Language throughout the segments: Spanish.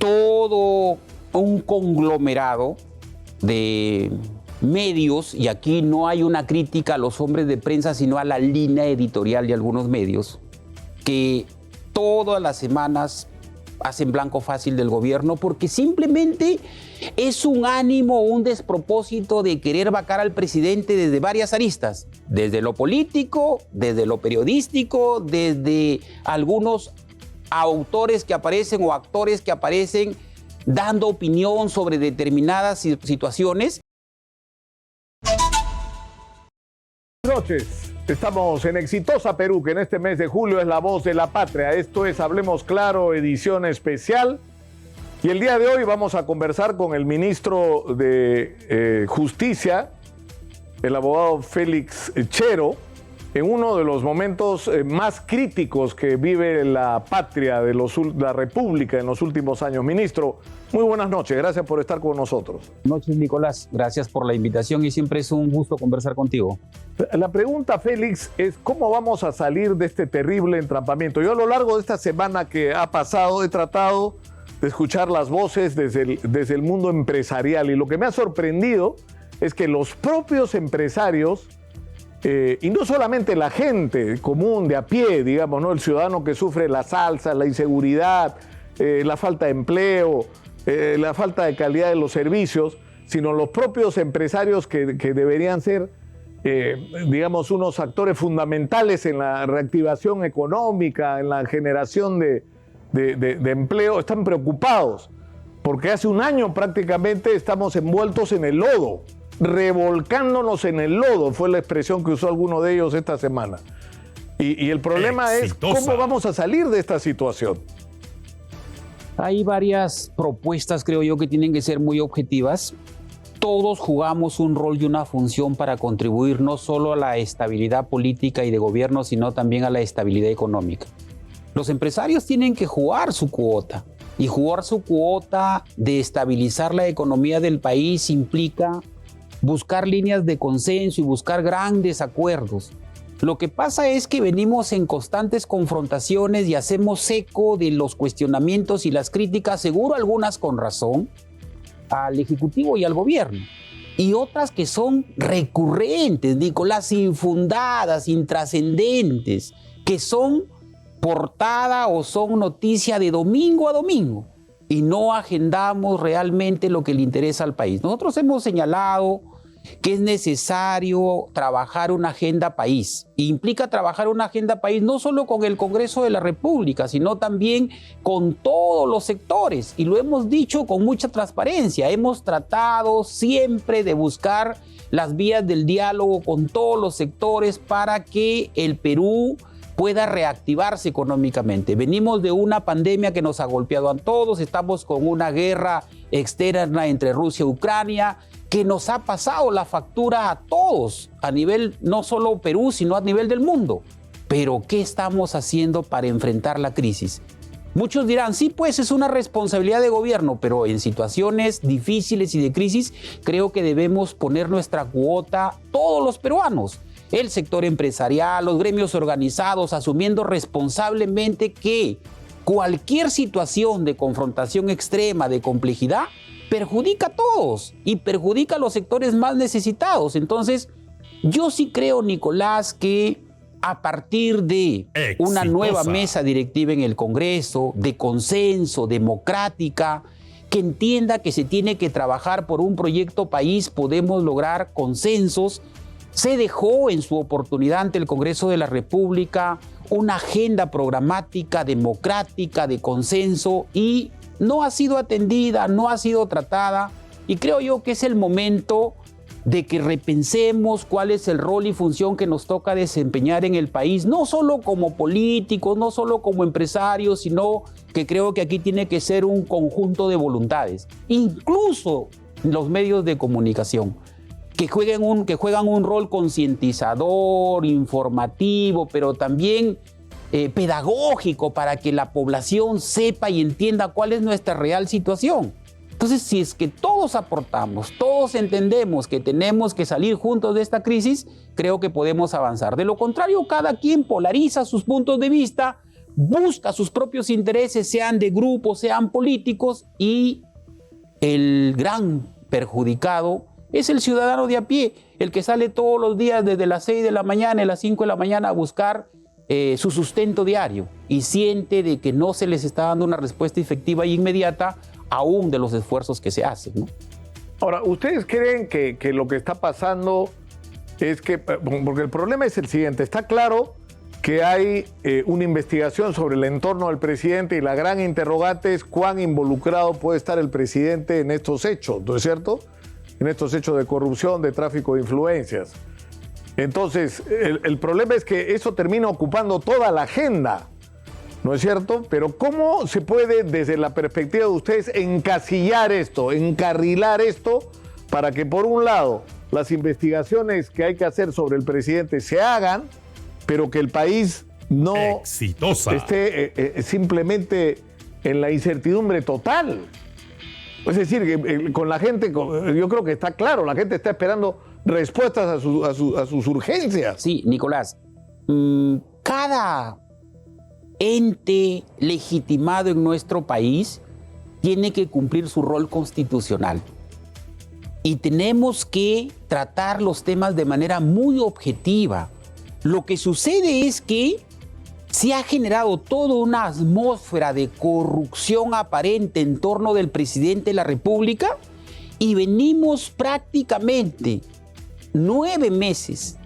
todo un conglomerado de medios, y aquí no hay una crítica a los hombres de prensa, sino a la línea editorial de algunos medios, que todas las semanas hacen blanco fácil del gobierno porque simplemente es un ánimo, un despropósito de querer vacar al presidente desde varias aristas, desde lo político, desde lo periodístico, desde algunos autores que aparecen o actores que aparecen dando opinión sobre determinadas situaciones. Buenas noches. Estamos en Exitosa Perú, que en este mes de julio es la voz de la patria. Esto es Hablemos Claro, edición especial. Y el día de hoy vamos a conversar con el ministro de Justicia, el abogado Félix Chero, en uno de los momentos más críticos que vive la patria de la República en los últimos años. Ministro, muy buenas noches. Gracias por estar con nosotros. Buenas noches, Nicolás. Gracias por la invitación y siempre es un gusto conversar contigo. La pregunta, Félix, es ¿cómo vamos a salir de este terrible entrampamiento? Yo a lo largo de esta semana que ha pasado he tratado de escuchar las voces desde el mundo empresarial, y lo que me ha sorprendido es que los propios empresarios, y no solamente la gente común de a pie, digamos, ¿no? El ciudadano que sufre las alzas, la inseguridad, la falta de empleo, la falta de calidad de los servicios, sino los propios empresarios que deberían ser, digamos, unos actores fundamentales en la reactivación económica, en la generación de empleo, están preocupados, porque hace un año prácticamente estamos envueltos en el lodo, revolcándonos en el lodo, fue la expresión que usó alguno de ellos esta semana. Y el problema es cómo vamos a salir de esta situación. Hay varias propuestas, creo yo, que tienen que ser muy objetivas. Todos jugamos un rol y una función para contribuir no solo a la estabilidad política y de gobierno, sino también a la estabilidad económica. Los empresarios tienen que jugar su cuota, y jugar su cuota de estabilizar la economía del país implica buscar líneas de consenso y buscar grandes acuerdos. Lo que pasa es que venimos en constantes confrontaciones y hacemos eco de los cuestionamientos y las críticas, seguro algunas con razón, al Ejecutivo y al Gobierno, y otras que son recurrentes, Nicolás, infundadas, intrascendentes, que son portada o son noticia de domingo a domingo, y no agendamos realmente lo que le interesa al país. Nosotros hemos señalado que es necesario trabajar una agenda país. E implica trabajar una agenda país no solo con el Congreso de la República, sino también con todos los sectores. Y lo hemos dicho con mucha transparencia. Hemos tratado siempre de buscar las vías del diálogo con todos los sectores para que el Perú pueda reactivarse económicamente. Venimos de una pandemia que nos ha golpeado a todos, estamos con una guerra externa entre Rusia y Ucrania, que nos ha pasado la factura a todos, a nivel no solo Perú, sino a nivel del mundo. Pero, ¿qué estamos haciendo para enfrentar la crisis? Muchos dirán, sí, pues es una responsabilidad de gobierno, pero en situaciones difíciles y de crisis, creo que debemos poner nuestra cuota todos los peruanos. El sector empresarial, los gremios organizados, asumiendo responsablemente que cualquier situación de confrontación extrema, de complejidad, perjudica a todos y perjudica a los sectores más necesitados. Entonces, yo sí creo, Nicolás, que a partir de una nueva mesa directiva en el Congreso, de consenso, democrática, que entienda que se tiene que trabajar por un proyecto país, podemos lograr consensos. Se dejó en su oportunidad ante el Congreso de la República una agenda programática, democrática, de consenso, y no ha sido atendida, no ha sido tratada, y creo yo que es el momento de que repensemos cuál es el rol y función que nos toca desempeñar en el país, no solo como políticos, no solo como empresarios, sino que creo que aquí tiene que ser un conjunto de voluntades, incluso los medios de comunicación, que juegan un rol concientizador, informativo, pero también pedagógico para que la población sepa y entienda cuál es nuestra real situación. Entonces, si es que todos aportamos, todos entendemos que tenemos que salir juntos de esta crisis, creo que podemos avanzar. De lo contrario, cada quien polariza sus puntos de vista busca sus propios intereses, sean de grupos, sean políticos, y el gran perjudicado es el ciudadano de a pie, el que sale todos los días desde las 6 de la mañana y las 5 de la mañana a buscar su sustento diario y siente de que no se les está dando una respuesta efectiva e inmediata aún de los esfuerzos que se hacen, ¿no? Ahora, ¿ustedes creen que lo que está pasando es que, porque el problema es el siguiente, está claro que hay una investigación sobre el entorno del presidente y la gran interrogante es cuán involucrado puede estar el presidente en estos hechos, ¿no es cierto? En estos hechos de corrupción, de tráfico de influencias. Entonces, el problema es que eso termina ocupando toda la agenda, ¿no es cierto? Pero ¿cómo se puede, desde la perspectiva de ustedes, encasillar esto, encarrilar esto, para que, por un lado, las investigaciones que hay que hacer sobre el presidente se hagan, pero que el país no esté simplemente en la incertidumbre total? Es decir, que con la gente, yo creo que está claro, la gente está esperando respuestas a sus urgencias. Sí, Nicolás, cada ente legitimado en nuestro país tiene que cumplir su rol constitucional. Y tenemos que tratar los temas de manera muy objetiva. Lo que sucede es que se ha generado toda una atmósfera de corrupción aparente en torno del presidente de la República y venimos prácticamente 9 meses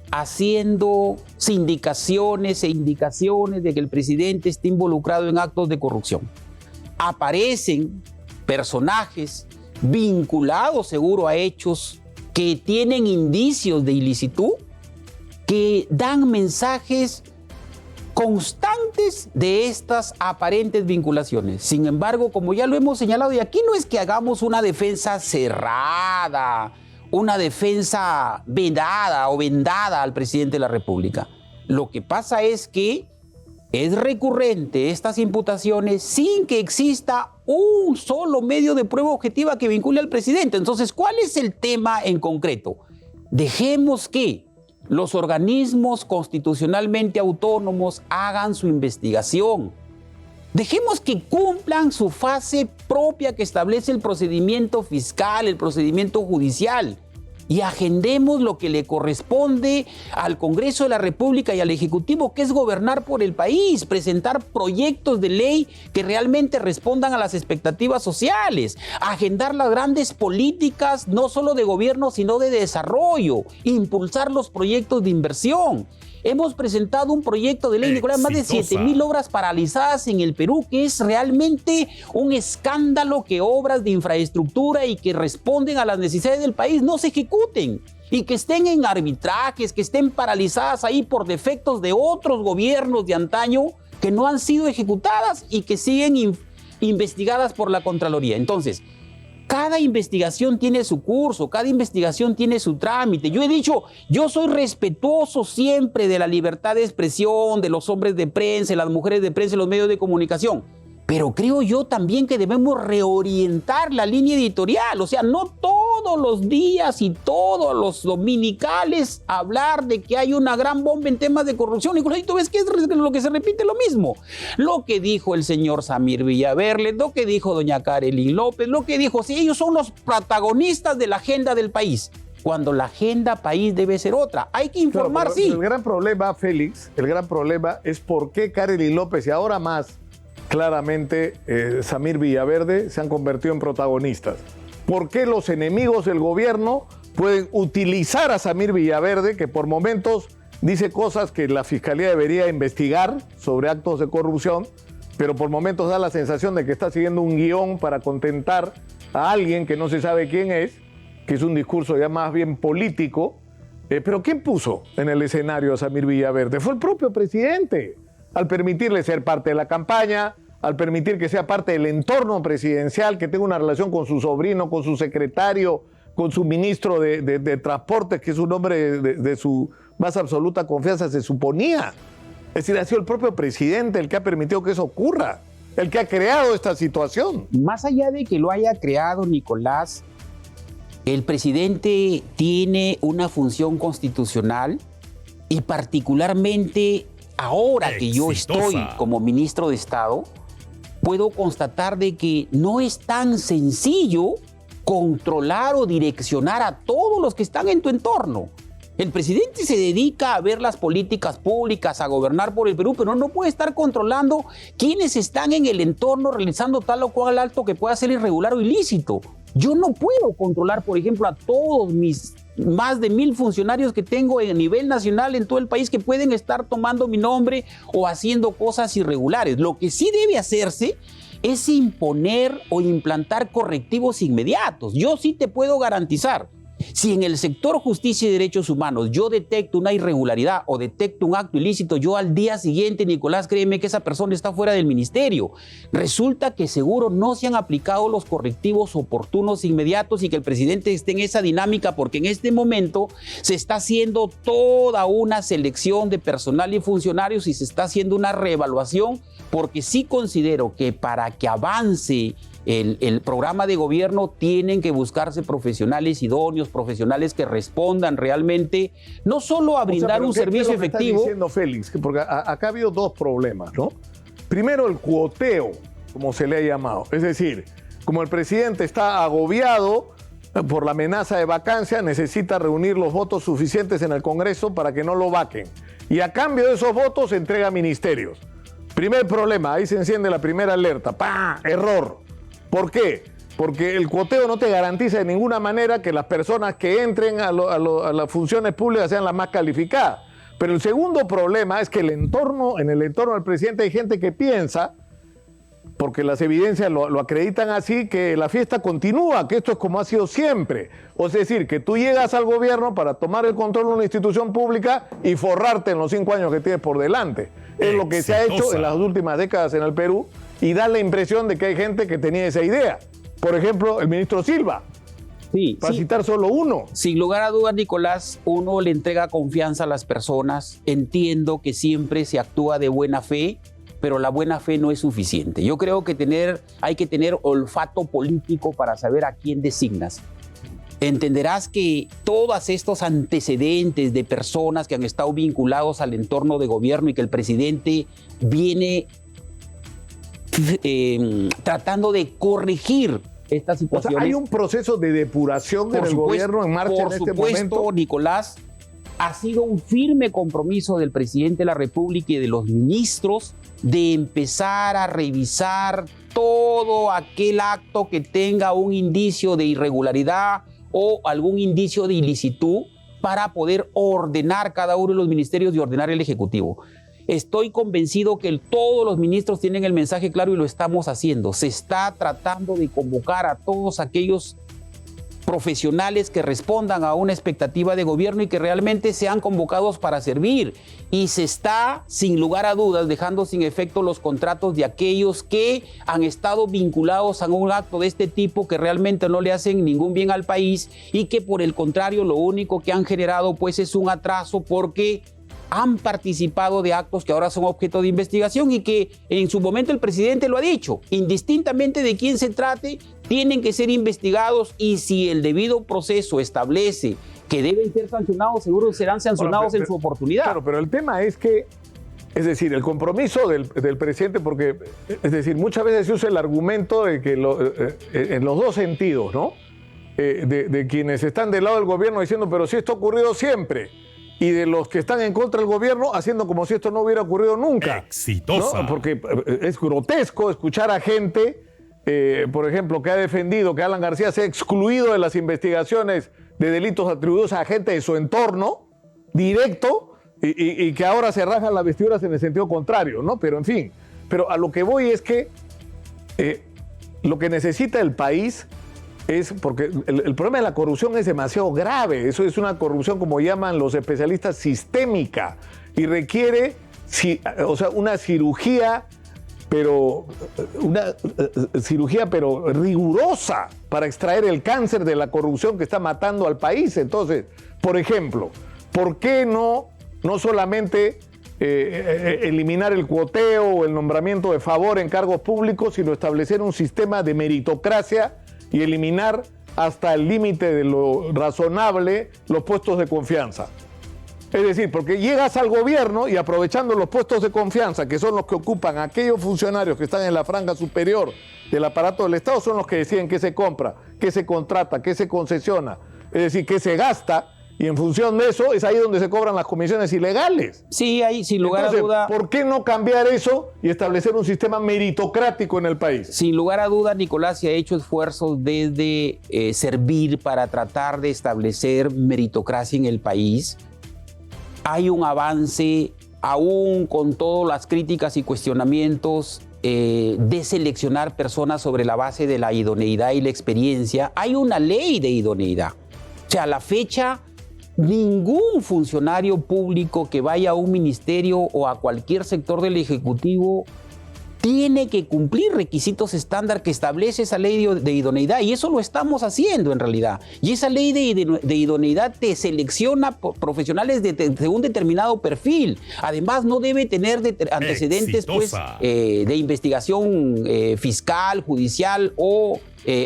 haciendo sindicaciones e indicaciones de que el presidente esté involucrado en actos de corrupción. Aparecen personajes vinculados seguro a hechos que tienen indicios de ilicitud, que dan mensajes constantes de estas aparentes vinculaciones. Sin embargo, como ya lo hemos señalado, y aquí no es que hagamos una defensa cerrada, una defensa vedada o vendada al presidente de la República. Lo que pasa es que es recurrente estas imputaciones sin que exista un solo medio de prueba objetiva que vincule al presidente. Entonces, ¿cuál es el tema en concreto? Dejemos que los organismos constitucionalmente autónomos hagan su investigación. Dejemos que cumplan su fase propia que establece el procedimiento fiscal, el procedimiento judicial, y agendemos lo que le corresponde al Congreso de la República y al Ejecutivo, que es gobernar por el país, presentar proyectos de ley que realmente respondan a las expectativas sociales, agendar las grandes políticas, no solo de gobierno, sino de desarrollo, impulsar los proyectos de inversión. Hemos presentado un proyecto de ley, Nicolás, más de 7,000 obras paralizadas en el Perú, que es realmente un escándalo que obras de infraestructura y que responden a las necesidades del país no se ejecuten y que estén en arbitrajes, que estén paralizadas ahí por defectos de otros gobiernos de antaño que no han sido ejecutadas y que siguen investigadas por la Contraloría. Entonces, cada investigación tiene su curso, cada investigación tiene su trámite. Yo he dicho, yo soy respetuoso siempre de la libertad de expresión, de los hombres de prensa, las mujeres de prensa y los medios de comunicación. Pero creo yo también que debemos reorientar la línea editorial. O sea, no todos los días y todos los dominicales hablar de que hay una gran bomba en temas de corrupción. Y tú ves que es lo que se repite lo mismo. Lo que dijo el señor Samir Villaverde, lo que dijo doña Karelyn López, lo que dijo, sí, ellos son los protagonistas de la agenda del país. Cuando la agenda país debe ser otra. Hay que informar, claro, sí. El gran problema, Félix, el gran problema es por qué Karelyn López y ahora más claramente Samir Villaverde se han convertido en protagonistas. ¿Por qué los enemigos del gobierno pueden utilizar a Samir Villaverde, que por momentos dice cosas que la Fiscalía debería investigar sobre actos de corrupción, pero por momentos da la sensación de que está siguiendo un guión para contentar a alguien que no se sabe quién es, que es un discurso ya más bien político? Pero ¿quién puso en el escenario a Samir Villaverde? Fue el propio presidente, al permitirle ser parte de la campaña, al permitir que sea parte del entorno presidencial, que tenga una relación con su sobrino, con su secretario, con su ministro de Transportes, que es un hombre de su más absoluta confianza, se suponía. Es decir, ha sido el propio presidente el que ha permitido que eso ocurra, el que ha creado esta situación. Más allá de que lo haya creado, Nicolás, el presidente tiene una función constitucional y particularmente ahora que yo estoy como ministro de Estado, puedo constatar de que no es tan sencillo controlar o direccionar a todos los que están en tu entorno. El presidente se dedica a ver las políticas públicas, a gobernar por el Perú, pero no puede estar controlando quiénes están en el entorno realizando tal o cual acto que pueda ser irregular o ilícito. Yo no puedo controlar, por ejemplo, a todos mis más de 1,000 funcionarios que tengo a nivel nacional en todo el país que pueden estar tomando mi nombre o haciendo cosas irregulares. Lo que sí debe hacerse es imponer o implantar correctivos inmediatos. Yo sí te puedo garantizar, si en el sector justicia y derechos humanos yo detecto una irregularidad o detecto un acto ilícito, yo al día siguiente, Nicolás, créeme que esa persona está fuera del ministerio. Resulta que seguro no se han aplicado los correctivos oportunos inmediatos y que el presidente esté en esa dinámica porque en este momento se está haciendo toda una selección de personal y funcionarios y se está haciendo una reevaluación porque sí considero que para que avance el programa de gobierno tienen que buscarse profesionales idóneos, profesionales que respondan realmente, no solo a brindar un servicio efectivo. ¿Qué estás diciendo, Félix? Porque acá ha habido dos problemas, ¿no? Primero, el cuoteo, como se le ha llamado. Es decir, como el presidente está agobiado por la amenaza de vacancia, necesita reunir los votos suficientes en el Congreso para que no lo vaquen. Y a cambio de esos votos entrega ministerios. Primer problema, ahí se enciende la primera alerta. ¡Pah! Error. ¿Por qué? Porque el cuoteo no te garantiza de ninguna manera que las personas que entren a las funciones públicas sean las más calificadas. Pero el segundo problema es que en el entorno del presidente hay gente que piensa, porque las evidencias lo acreditan así, que la fiesta continúa, que esto es como ha sido siempre. O es decir, que tú llegas al gobierno para tomar el control de una institución pública y forrarte en los 5 años que tienes por delante. Es lo que se ha hecho en las últimas décadas en el Perú y da la impresión de que hay gente que tenía esa idea. Por ejemplo, el ministro Silva. Sí, para citar solo uno. Sin lugar a dudas, Nicolás, uno le entrega confianza a las personas. Entiendo que siempre se actúa de buena fe, pero la buena fe no es suficiente. Yo creo que hay que tener olfato político para saber a quién designas. Entenderás que todos estos antecedentes de personas que han estado vinculados al entorno de gobierno y que el presidente viene tratando de corregir esta situación. O sea, hay un proceso de depuración en el gobierno en marcha en este momento. Por supuesto, Nicolás, ha sido un firme compromiso del presidente de la República y de los ministros de empezar a revisar todo aquel acto que tenga un indicio de irregularidad o algún indicio de ilicitud para poder ordenar cada uno de los ministerios y ordenar el Ejecutivo. Estoy convencido que todos los ministros tienen el mensaje claro y lo estamos haciendo. Se está tratando de convocar a todos aquellos profesionales que respondan a una expectativa de gobierno y que realmente sean convocados para servir. Y se está, sin lugar a dudas, dejando sin efecto los contratos de aquellos que han estado vinculados a un acto de este tipo que realmente no le hacen ningún bien al país y que por el contrario lo único que han generado pues es un atraso porque han participado de actos que ahora son objeto de investigación y que en su momento el presidente lo ha dicho, indistintamente de quién se trate, tienen que ser investigados y si el debido proceso establece que deben ser sancionados, seguro serán sancionados en su oportunidad. Claro, pero el tema es que, es decir, el compromiso del presidente, porque, es decir, muchas veces se usa el argumento de que en los dos sentidos, ¿no? De quienes están del lado del gobierno diciendo, pero si esto ha ocurrido siempre. Y de los que están en contra del gobierno haciendo como si esto no hubiera ocurrido nunca. Exitosa. ¿No? Porque es grotesco escuchar a gente, por ejemplo, que ha defendido que Alan García sea excluido de las investigaciones de delitos atribuidos a gente de su entorno directo y que ahora se rajan las vestiduras en el sentido contrario, ¿no? Pero en fin, pero a lo que voy es que lo que necesita el país es, porque el problema de la corrupción es demasiado grave, eso es una corrupción, como llaman los especialistas, sistémica, y requiere, una cirugía, pero rigurosa para extraer el cáncer de la corrupción que está matando al país. Entonces, por ejemplo, ¿por qué no solamente eliminar el cuoteo o el nombramiento de favor en cargos públicos, sino establecer un sistema de meritocracia y eliminar hasta el límite de lo razonable los puestos de confianza? Es decir, porque llegas al gobierno y aprovechando los puestos de confianza, que son los que ocupan aquellos funcionarios que están en la franja superior del aparato del Estado, son los que deciden qué se compra, qué se contrata, qué se concesiona, es decir, qué se gasta, y en función de eso es ahí donde se cobran las comisiones ilegales. Sí, ahí sin lugar a duda. ¿Por qué no cambiar eso y establecer un sistema meritocrático en el país? Sin lugar a duda, Nicolás se ha hecho esfuerzos desde servir para tratar de establecer meritocracia en el país. Hay un avance, aún con todas las críticas y cuestionamientos, de seleccionar personas sobre la base de la idoneidad y la experiencia. Hay una ley de idoneidad. O sea, a la fecha, ningún funcionario público que vaya a un ministerio o a cualquier sector del Ejecutivo tiene que cumplir requisitos estándar que establece esa ley de idoneidad, y eso lo estamos haciendo en realidad. Y esa ley de idoneidad te selecciona profesionales de un determinado perfil. Además, no debe tener antecedentes pues, de investigación fiscal, judicial o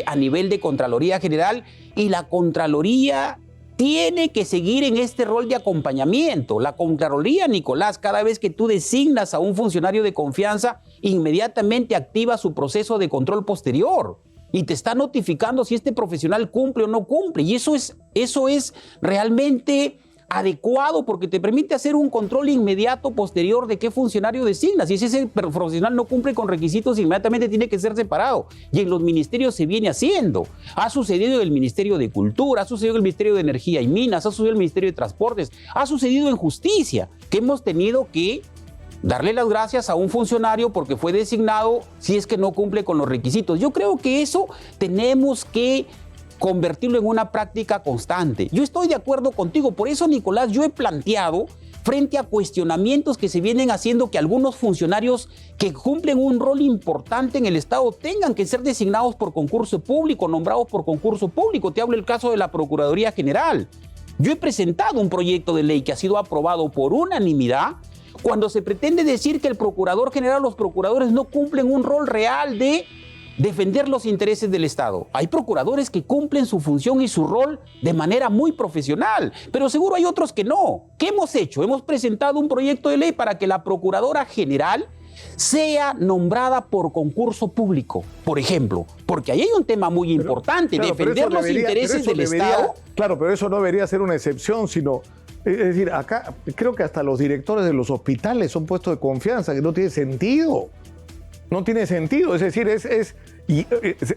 a nivel de Contraloría General, y la Contraloría tiene que seguir en este rol de acompañamiento. La Contraloría, Nicolás, cada vez que tú designas a un funcionario de confianza, inmediatamente activa su proceso de control posterior y te está notificando si este profesional cumple o no cumple. Y eso es realmente adecuado porque te permite hacer un control inmediato posterior de qué funcionario designas. Y si ese profesional no cumple con requisitos, inmediatamente tiene que ser separado. Y en los ministerios se viene haciendo. Ha sucedido en el Ministerio de Cultura, ha sucedido en el Ministerio de Energía y Minas, ha sucedido en el Ministerio de Transportes, ha sucedido en Justicia, que hemos tenido que darle las gracias a un funcionario porque fue designado si es que no cumple con los requisitos. Yo creo que eso tenemos que convertirlo en una práctica constante. Yo estoy de acuerdo contigo, por eso, Nicolás, yo he planteado, frente a cuestionamientos que se vienen haciendo, que algunos funcionarios que cumplen un rol importante en el Estado tengan que ser designados por concurso público, nombrados por concurso público. Te hablo del caso de la Procuraduría General. Yo he presentado un proyecto de ley que ha sido aprobado por unanimidad cuando se pretende decir que el Procurador General o los procuradores no cumplen un rol real de defender los intereses del Estado. Hay procuradores que cumplen su función y su rol de manera muy profesional, pero seguro hay otros que no. ¿Qué hemos hecho? Hemos presentado un proyecto de ley para que la Procuradora General sea nombrada por concurso público, por ejemplo, porque ahí hay un tema muy importante, claro, defender los intereses del Estado. Claro, pero eso no debería ser una excepción, sino, es decir, acá creo que hasta los directores de los hospitales son puestos de confianza, que no tiene sentido. No tiene sentido, es decir,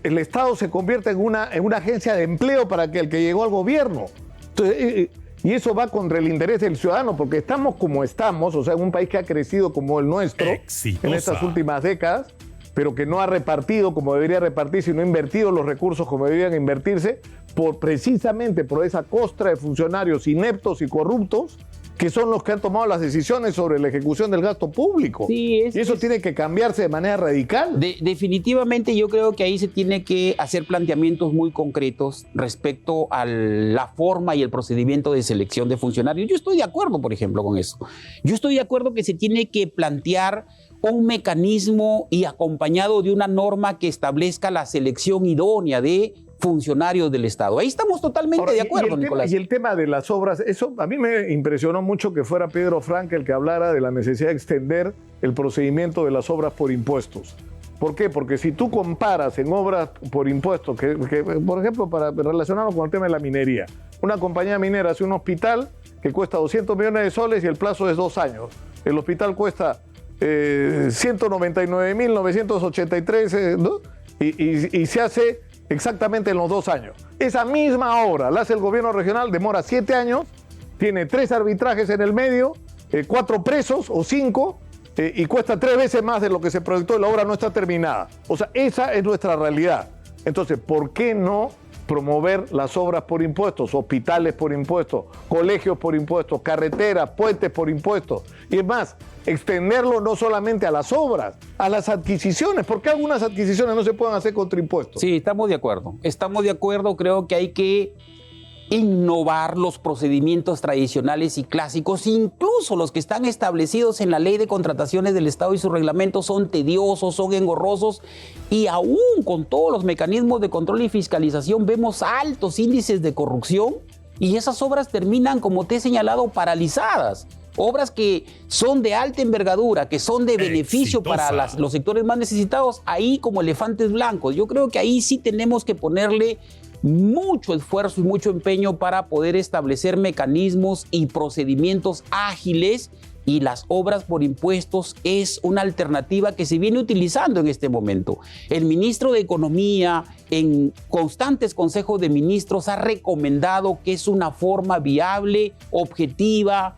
el Estado se convierte en una agencia de empleo para el que llegó al gobierno. Entonces, y eso va contra el interés del ciudadano, porque estamos como estamos, o sea, en un país que ha crecido como el nuestro en estas últimas décadas, pero que no ha repartido como debería repartirse y no ha invertido los recursos como deberían invertirse, precisamente por esa costra de funcionarios ineptos y corruptos que son los que han tomado las decisiones sobre la ejecución del gasto público. Sí, y eso tiene que cambiarse de manera radical. Definitivamente yo creo que ahí se tiene que hacer planteamientos muy concretos respecto a la forma y el procedimiento de selección de funcionarios. Yo estoy de acuerdo, por ejemplo, con eso. Yo estoy de acuerdo que se tiene que plantear un mecanismo y acompañado de una norma que establezca la selección idónea de funcionarios del Estado. Ahí estamos totalmente de acuerdo, Nicolás. Y el tema de las obras, eso a mí me impresionó mucho que fuera Pedro Frank el que hablara de la necesidad de extender el procedimiento de las obras por impuestos. ¿Por qué? Porque si tú comparas en obras por impuestos, que por ejemplo, para relacionarlo con el tema de la minería, una compañía minera hace un hospital que cuesta 200 millones de soles y el plazo es 2 años. El hospital cuesta 199.983, ¿no? Y se hace exactamente en los 2 años. Esa misma obra la hace el gobierno regional, demora 7 años, tiene 3 arbitrajes en el medio, 4 presos o 5, y cuesta 3 veces más de lo que se proyectó y la obra no está terminada. O sea, esa es nuestra realidad. Entonces, ¿por qué no promover las obras por impuestos, hospitales por impuestos, colegios por impuestos, carreteras, puentes por impuestos? Y es más, extenderlo no solamente a las obras, a las adquisiciones. ¿Por qué algunas adquisiciones no se pueden hacer contra impuestos? Sí, estamos de acuerdo. Estamos de acuerdo. Creo que hay que innovar los procedimientos tradicionales y clásicos, incluso los que están establecidos en la Ley de Contrataciones del Estado y sus reglamentos son tediosos, son engorrosos, y aún con todos los mecanismos de control y fiscalización vemos altos índices de corrupción y esas obras terminan, como te he señalado, paralizadas. Obras que son de alta envergadura, que son de beneficio para los sectores más necesitados, ahí como elefantes blancos. Yo creo que ahí sí tenemos que ponerle mucho esfuerzo y mucho empeño para poder establecer mecanismos y procedimientos ágiles, y las obras por impuestos es una alternativa que se viene utilizando en este momento. El ministro de Economía, en constantes consejos de ministros, ha recomendado que es una forma viable, objetiva,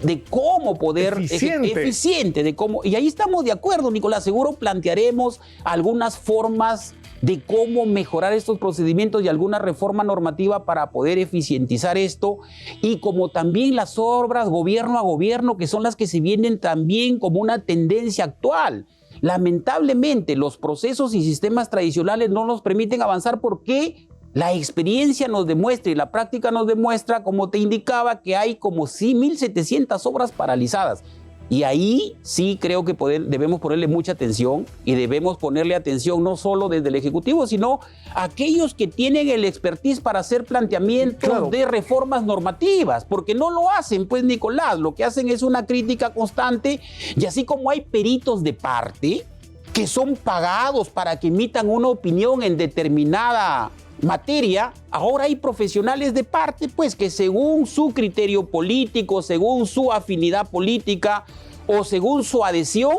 de cómo poder eficiente de cómo, y ahí estamos de acuerdo, Nicolás. Seguro plantearemos algunas formas de cómo mejorar estos procedimientos y alguna reforma normativa para poder eficientizar esto, y como también las obras gobierno a gobierno, que son las que se vienen también como una tendencia actual. Lamentablemente, los procesos y sistemas tradicionales no nos permiten avanzar porque la experiencia nos demuestra y la práctica nos demuestra, como te indicaba, que hay como 1.700 obras paralizadas. Y ahí sí creo que debemos ponerle mucha atención, y debemos ponerle atención no solo desde el Ejecutivo, sino aquellos que tienen el expertise para hacer planteamientos de reformas normativas, porque no lo hacen, pues, Nicolás. Lo que hacen es una crítica constante, y así como hay peritos de parte que son pagados para que emitan una opinión en determinada materia, ahora hay profesionales de parte, pues, que según su criterio político, según su afinidad política o según su adhesión,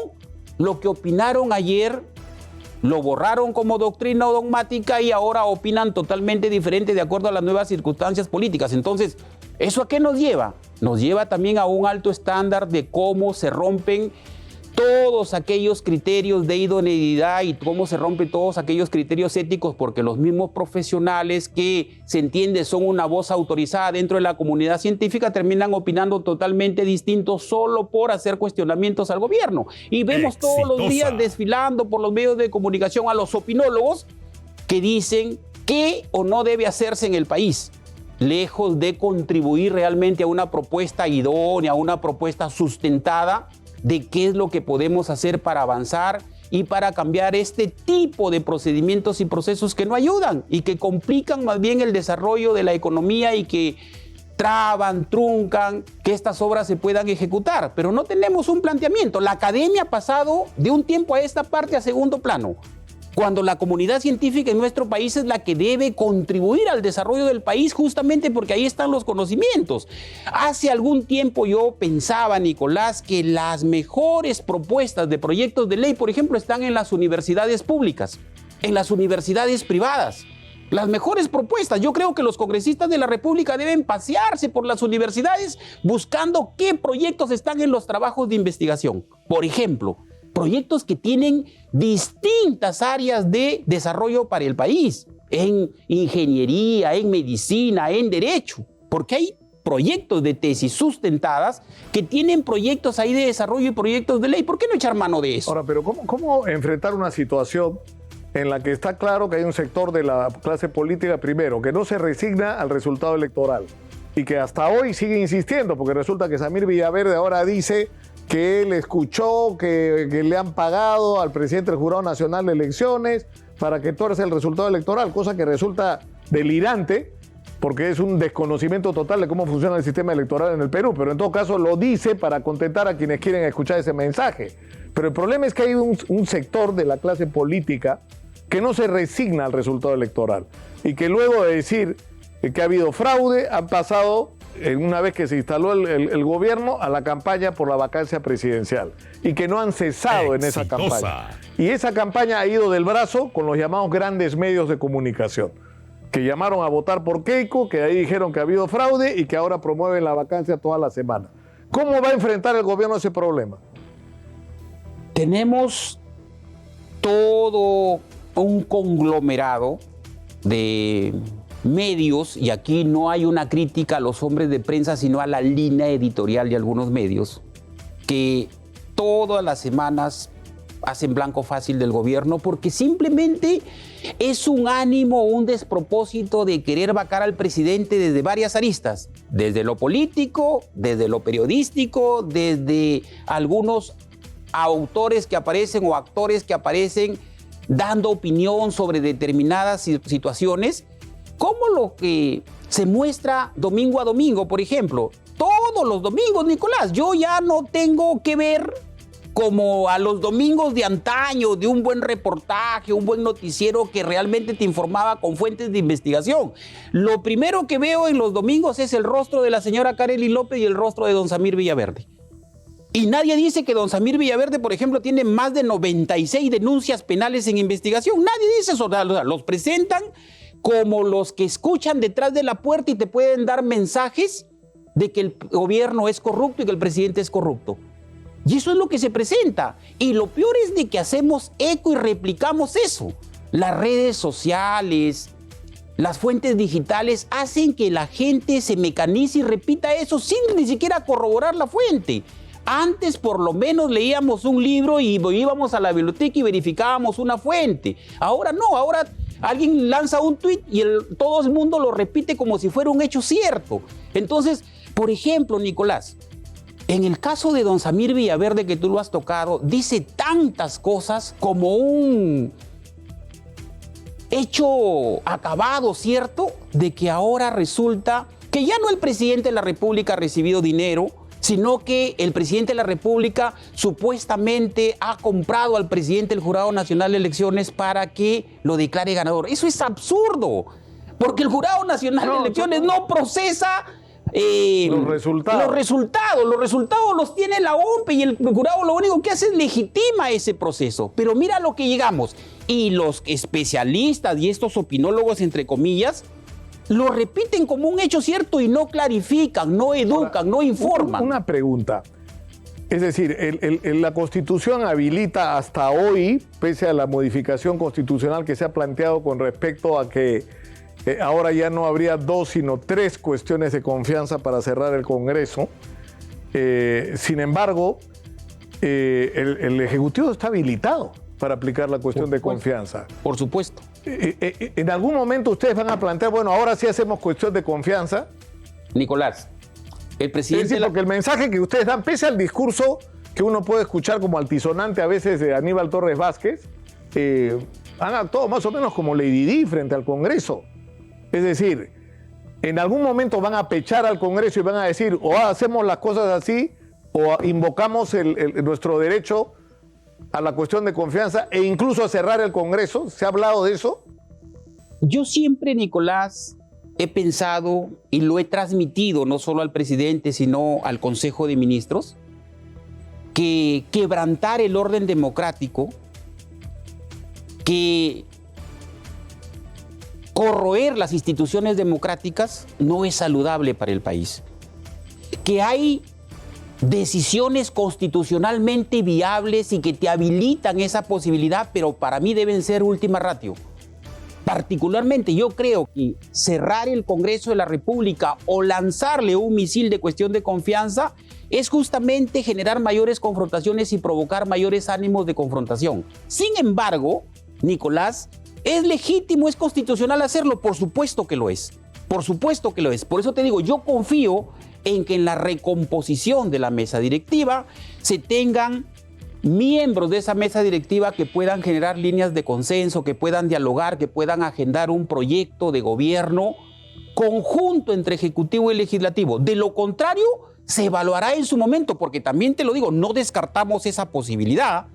lo que opinaron ayer lo borraron como doctrina o dogmática y ahora opinan totalmente diferente de acuerdo a las nuevas circunstancias políticas. Entonces, ¿eso a qué nos lleva? Nos lleva también a un alto estándar de cómo se rompen todos aquellos criterios de idoneidad y cómo se rompen todos aquellos criterios éticos, porque los mismos profesionales que se entiende son una voz autorizada dentro de la comunidad científica terminan opinando totalmente distinto solo por hacer cuestionamientos al gobierno. Y vemos todos los días desfilando por los medios de comunicación a los opinólogos que dicen qué o no debe hacerse en el país, lejos de contribuir realmente a una propuesta idónea, a una propuesta sustentada de qué es lo que podemos hacer para avanzar y para cambiar este tipo de procedimientos y procesos que no ayudan y que complican más bien el desarrollo de la economía y que traban, truncan que estas obras se puedan ejecutar. Pero no tenemos un planteamiento. La academia ha pasado de un tiempo a esta parte a segundo plano, cuando la comunidad científica en nuestro país es la que debe contribuir al desarrollo del país, justamente porque ahí están los conocimientos. Hace algún tiempo yo pensaba, Nicolás, que las mejores propuestas de proyectos de ley, por ejemplo, están en las universidades públicas, en las universidades privadas. Las mejores propuestas. Yo creo que los congresistas de la República deben pasearse por las universidades buscando qué proyectos están en los trabajos de investigación. Por ejemplo, proyectos que tienen distintas áreas de desarrollo para el país, en ingeniería, en medicina, en derecho, porque hay proyectos de tesis sustentadas que tienen proyectos ahí de desarrollo y proyectos de ley. ¿Por qué no echar mano de eso? Ahora, pero ¿cómo enfrentar una situación en la que está claro que hay un sector de la clase política, primero, que no se resigna al resultado electoral y que hasta hoy sigue insistiendo, porque resulta que Samir Villaverde ahora dice que él escuchó que le han pagado al presidente del Jurado Nacional de Elecciones para que tuerce el resultado electoral, cosa que resulta delirante porque es un desconocimiento total de cómo funciona el sistema electoral en el Perú, pero en todo caso lo dice para contentar a quienes quieren escuchar ese mensaje. Pero el problema es que hay un sector de la clase política que no se resigna al resultado electoral y que luego de decir que ha habido fraude han pasado, una vez que se instaló el gobierno, a la campaña por la vacancia presidencial y que no han cesado en esa campaña. Y esa campaña ha ido del brazo con los llamados grandes medios de comunicación, que llamaron a votar por Keiko, que ahí dijeron que ha habido fraude y que ahora promueven la vacancia toda la semana. ¿Cómo va a enfrentar el gobierno ese problema? Tenemos todo un conglomerado de medios, y aquí no hay una crítica a los hombres de prensa, sino a la línea editorial de algunos medios, que todas las semanas hacen blanco fácil del gobierno porque simplemente es un ánimo, un despropósito de querer vacar al presidente desde varias aristas, desde lo político, desde lo periodístico, desde algunos autores que aparecen o actores que aparecen dando opinión sobre determinadas situaciones, como lo que se muestra domingo a domingo, por ejemplo. Todos los domingos, Nicolás, yo ya no tengo que ver como a los domingos de antaño, de un buen reportaje, un buen noticiero que realmente te informaba con fuentes de investigación. Lo primero que veo en los domingos es el rostro de la señora Karely López y el rostro de don Samir Villaverde. Y nadie dice que don Samir Villaverde, por ejemplo, tiene más de 96 denuncias penales en investigación. Nadie dice eso. Los presentan como los que escuchan detrás de la puerta y te pueden dar mensajes de que el gobierno es corrupto y que el presidente es corrupto. Y eso es lo que se presenta. Y lo peor es de que hacemos eco y replicamos eso. Las redes sociales, las fuentes digitales hacen que la gente se mecanice y repita eso sin ni siquiera corroborar la fuente. Antes por lo menos leíamos un libro y íbamos a la biblioteca y verificábamos una fuente. Ahora no, ahora alguien lanza un tuit y todo el mundo lo repite como si fuera un hecho cierto. Entonces, por ejemplo, Nicolás, en el caso de don Samir Villaverde, que tú lo has tocado, dice tantas cosas como un hecho acabado, ¿cierto? De que ahora resulta que ya no el presidente de la República ha recibido dinero, sino que el presidente de la República supuestamente ha comprado al presidente del Jurado Nacional de Elecciones para que lo declare ganador. Eso es absurdo, porque el Jurado Nacional de Elecciones no procesa los resultados. Los resultados los tiene la OMPE y el jurado lo único que hace es legitima ese proceso. Pero mira lo que llegamos. Y los especialistas y estos opinólogos, entre comillas, lo repiten como un hecho cierto y no clarifican, no educan, no informan. Una pregunta. Es decir, la Constitución habilita hasta hoy, pese a la modificación constitucional que se ha planteado con respecto a que ahora ya no habría 2, sino 3 cuestiones de confianza para cerrar el Congreso. Sin embargo, el Ejecutivo está habilitado para aplicar la cuestión de confianza. Por supuesto. En algún momento ustedes van a plantear, bueno, ahora sí hacemos cuestión de confianza. Van El presidente... Es decir, porque el mensaje que ustedes dan, pese al discurso que uno puede escuchar como altisonante a veces de Aníbal Torres Vázquez, han actuado más o menos como Lady Di frente al Congreso. Es decir, en algún momento van a pechar al Congreso y van a decir o hacemos las cosas así o invocamos nuestro derecho a la cuestión de confianza e incluso a cerrar el Congreso. ¿Se ha hablado de eso? Yo siempre, Nicolás, he pensado y lo he transmitido no solo al presidente, sino al Consejo de Ministros, que quebrantar el orden democrático, que corroer las instituciones democráticas no es saludable para el país. Que hay decisiones constitucionalmente viables y que te habilitan esa posibilidad, pero para mí deben ser última ratio. Particularmente yo creo que cerrar el Congreso de la República o lanzarle un misil de cuestión de confianza es justamente generar mayores confrontaciones y provocar mayores ánimos de confrontación. Sin embargo, Nicolás, es legítimo, es constitucional hacerlo, por supuesto que lo es. Por supuesto que lo es. Por eso te digo, yo confío en que en la recomposición de la mesa directiva se tengan miembros de esa mesa directiva que puedan generar líneas de consenso, que puedan dialogar, que puedan agendar un proyecto de gobierno conjunto entre Ejecutivo y Legislativo. De lo contrario, se evaluará en su momento, porque también te lo digo, no descartamos esa posibilidad.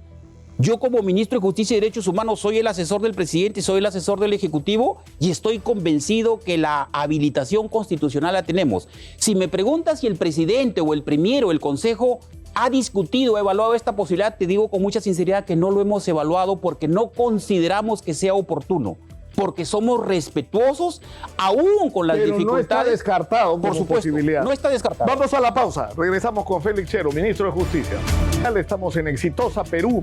Yo como ministro de Justicia y Derechos Humanos soy el asesor del presidente, soy el asesor del Ejecutivo y estoy convencido que la habilitación constitucional la tenemos. Si me preguntas si el presidente o el premier o el Consejo ha discutido o evaluado esta posibilidad, te digo con mucha sinceridad que no lo hemos evaluado porque no consideramos que sea oportuno, porque somos respetuosos aún con las dificultades. No está descartado por supuesto, posibilidad. No está descartado. Vamos a la pausa. Regresamos con Félix Chero, ministro de Justicia. Estamos en Exitosa Perú,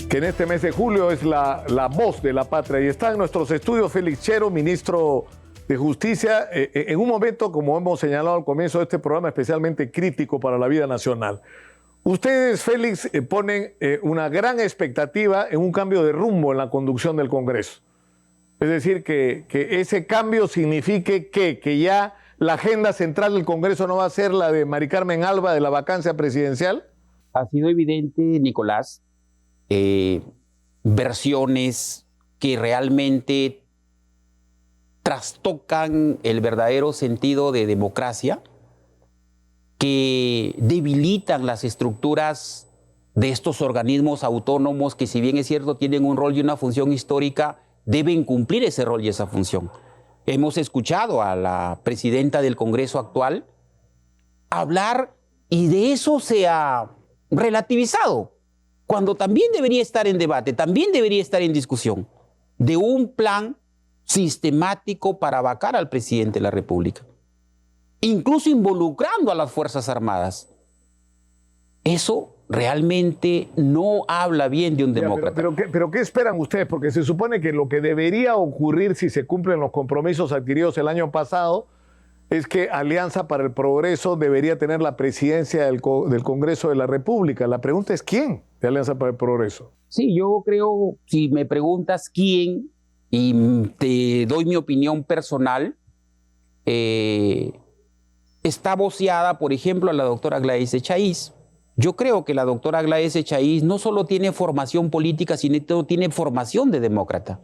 que en este mes de julio es la voz de la patria. Y está en nuestros estudios Félix Chero, ministro de Justicia, en un momento, como hemos señalado al comienzo de este programa, especialmente crítico para la vida nacional. Ustedes, Félix, ponen una gran expectativa en un cambio de rumbo en la conducción del Congreso. Es decir, que ese cambio signifique que ya la agenda central del Congreso no va a ser la de Mari Carmen Alba de la vacancia presidencial. Ha sido evidente, Nicolás, versiones que realmente trastocan el verdadero sentido de democracia, que debilitan las estructuras de estos organismos autónomos que, si bien es cierto, tienen un rol y una función histórica, deben cumplir ese rol y esa función. Hemos escuchado a la presidenta del Congreso actual hablar y de eso se ha relativizado, cuando también debería estar en debate, también debería estar en discusión, de un plan sistemático para vacar al presidente de la República, incluso involucrando a las Fuerzas Armadas. Eso realmente no habla bien de un demócrata. Pero ¿qué esperan ustedes? Porque se supone que lo que debería ocurrir si se cumplen los compromisos adquiridos el año pasado es que Alianza para el Progreso debería tener la presidencia del Congreso de la República. La pregunta es ¿quién de Alianza para el Progreso? Sí, yo creo, si me preguntas quién, y te doy mi opinión personal, está voceada, por ejemplo, a la doctora Gladys Echaíz. Yo creo que la doctora Gladys Echaíz no solo tiene formación política, sino que tiene formación de demócrata.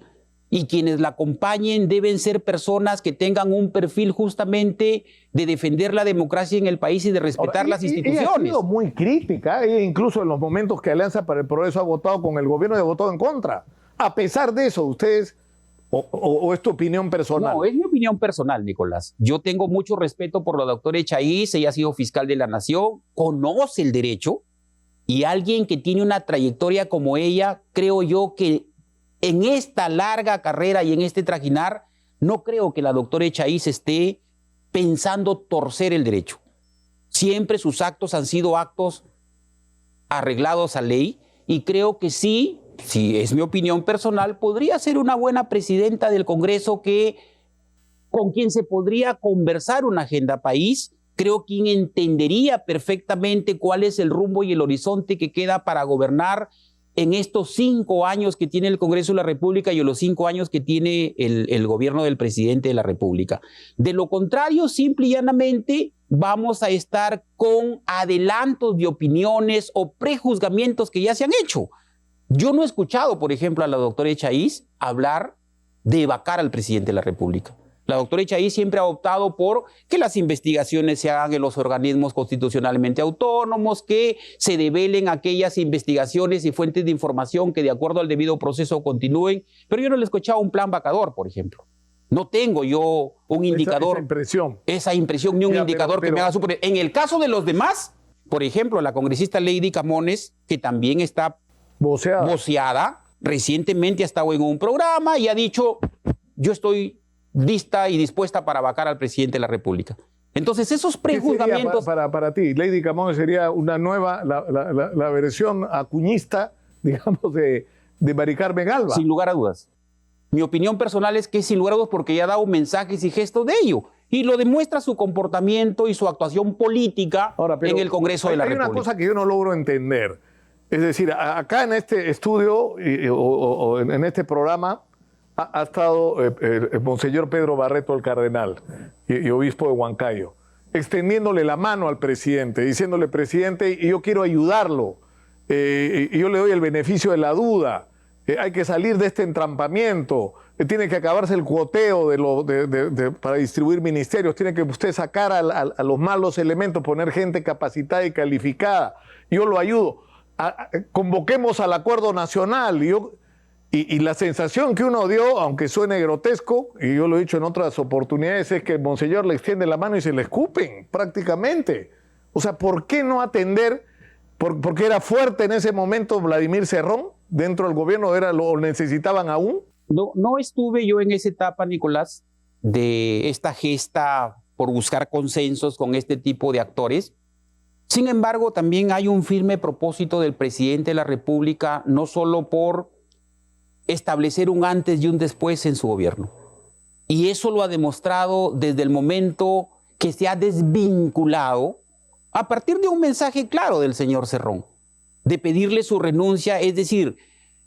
Y quienes la acompañen deben ser personas que tengan un perfil justamente de defender la democracia en el país y de respetar las instituciones. Ella ha sido muy crítica, incluso en los momentos que Alianza para el Progreso ha votado con el gobierno y ha votado en contra. A pesar de eso, ustedes, o es tu opinión personal. No, es mi opinión personal, Nicolás. Yo tengo mucho respeto por la doctora Echaíz, ella ha sido fiscal de la Nación, conoce el derecho, y alguien que tiene una trayectoria como ella, creo yo que en esta larga carrera y en este trajinar, no creo que la doctora Echaíz esté pensando torcer el derecho. Siempre sus actos han sido actos arreglados a ley, y creo que sí, si es mi opinión personal, podría ser una buena presidenta del Congreso con quien se podría conversar una agenda país. Creo quien entendería perfectamente cuál es el rumbo y el horizonte que queda para gobernar en estos 5 años que tiene el Congreso de la República y en los 5 años que tiene el gobierno del presidente de la República. De lo contrario, simple y llanamente, vamos a estar con adelantos de opiniones o prejuzgamientos que ya se han hecho. Yo no he escuchado, por ejemplo, a la doctora Echaíz hablar de vacar al presidente de la República. La doctora Echaíz siempre ha optado por que las investigaciones se hagan en los organismos constitucionalmente autónomos, que se develen aquellas investigaciones y fuentes de información que de acuerdo al debido proceso continúen, pero yo no le he escuchado un plan vacador, por ejemplo. No tengo yo un indicador, esa impresión ni un indicador que me haga suponer. En el caso de los demás, por ejemplo, la congresista Lady Camones, que también está voceada, recientemente ha estado en un programa y ha dicho, yo estoy lista y dispuesta para vacar al presidente de la República. Entonces, esos prejuzgamientos... Para ti, Lady Camones sería una nueva, la versión acuñista, digamos, de Mari Carmen Alba. Sin lugar a dudas. Mi opinión personal es que sin lugar a dudas, porque ella ha dado mensajes y gestos de ello. Y lo demuestra su comportamiento y su actuación política en el Congreso de la República. Hay una cosa que yo no logro entender. Es decir, acá en este estudio o en este programa ha estado el monseñor Pedro Barreto, el cardenal y obispo de Huancayo, extendiéndole la mano al presidente, diciéndole, presidente, yo quiero ayudarlo, y yo le doy el beneficio de la duda, hay que salir de este entrampamiento, tiene que acabarse el cuoteo para distribuir ministerios, tiene que usted sacar a los malos elementos, poner gente capacitada y calificada, yo lo ayudo, convoquemos al acuerdo nacional, y la sensación que uno dio, aunque suene grotesco, y yo lo he dicho en otras oportunidades, es que el monseñor le extiende la mano y se le escupen prácticamente. O sea, ¿por qué no atender? ¿Porque era fuerte en ese momento Vladimir Cerrón dentro del gobierno? ¿Lo necesitaban aún? No estuve yo en esa etapa, Nicolás, de esta gesta por buscar consensos con este tipo de actores. Sin embargo, también hay un firme propósito del presidente de la República, no solo por establecer un antes y un después en su gobierno. Y eso lo ha demostrado desde el momento que se ha desvinculado, a partir de un mensaje claro del señor Cerrón, de pedirle su renuncia, es decir,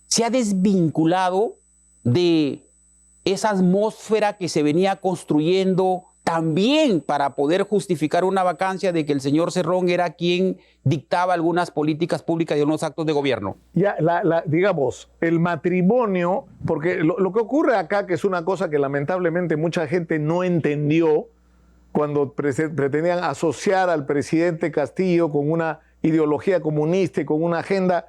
se ha desvinculado de esa atmósfera que se venía construyendo también para poder justificar una vacancia de que el señor Cerrón era quien dictaba algunas políticas públicas y unos actos de gobierno. Ya, digamos, el matrimonio, porque lo que ocurre acá, que es una cosa que lamentablemente mucha gente no entendió cuando pretendían asociar al presidente Castillo con una ideología comunista y con una agenda,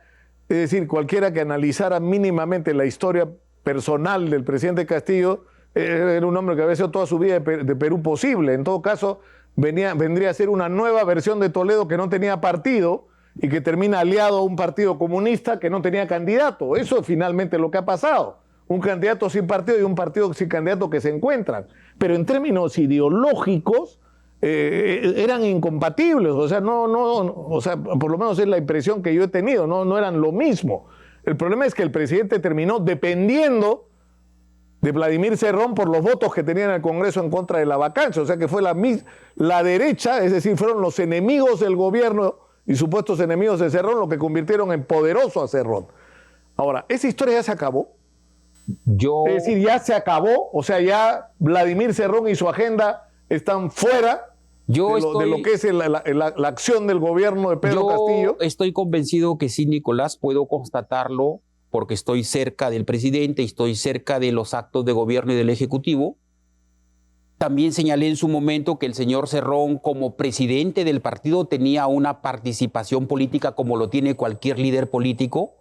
es decir, cualquiera que analizara mínimamente la historia personal del presidente Castillo, era un hombre que había sido toda su vida de Perú posible. En todo caso, vendría a ser una nueva versión de Toledo que no tenía partido y que termina aliado a un partido comunista que no tenía candidato. Eso es finalmente lo que ha pasado. Un candidato sin partido y un partido sin candidato que se encuentran. Pero en términos ideológicos eran incompatibles. O sea, o sea, por lo menos es la impresión que yo he tenido. No eran lo mismo. El problema es que el presidente terminó dependiendo de Vladimir Cerrón por los votos que tenía en el Congreso en contra de la vacancia. O sea que fue la derecha, es decir, fueron los enemigos del gobierno y supuestos enemigos de Cerrón los que convirtieron en poderoso a Cerrón. Ahora, esa historia ya se acabó. Es decir, ya se acabó. O sea, ya Vladimir Cerrón y su agenda están fuera de lo que es la acción del gobierno de Pedro Castillo. Estoy convencido que sí, Nicolás, puedo constatarlo porque estoy cerca del presidente y estoy cerca de los actos de gobierno y del Ejecutivo. También señalé en su momento que el señor Cerrón, como presidente del partido, tenía una participación política como lo tiene cualquier líder político.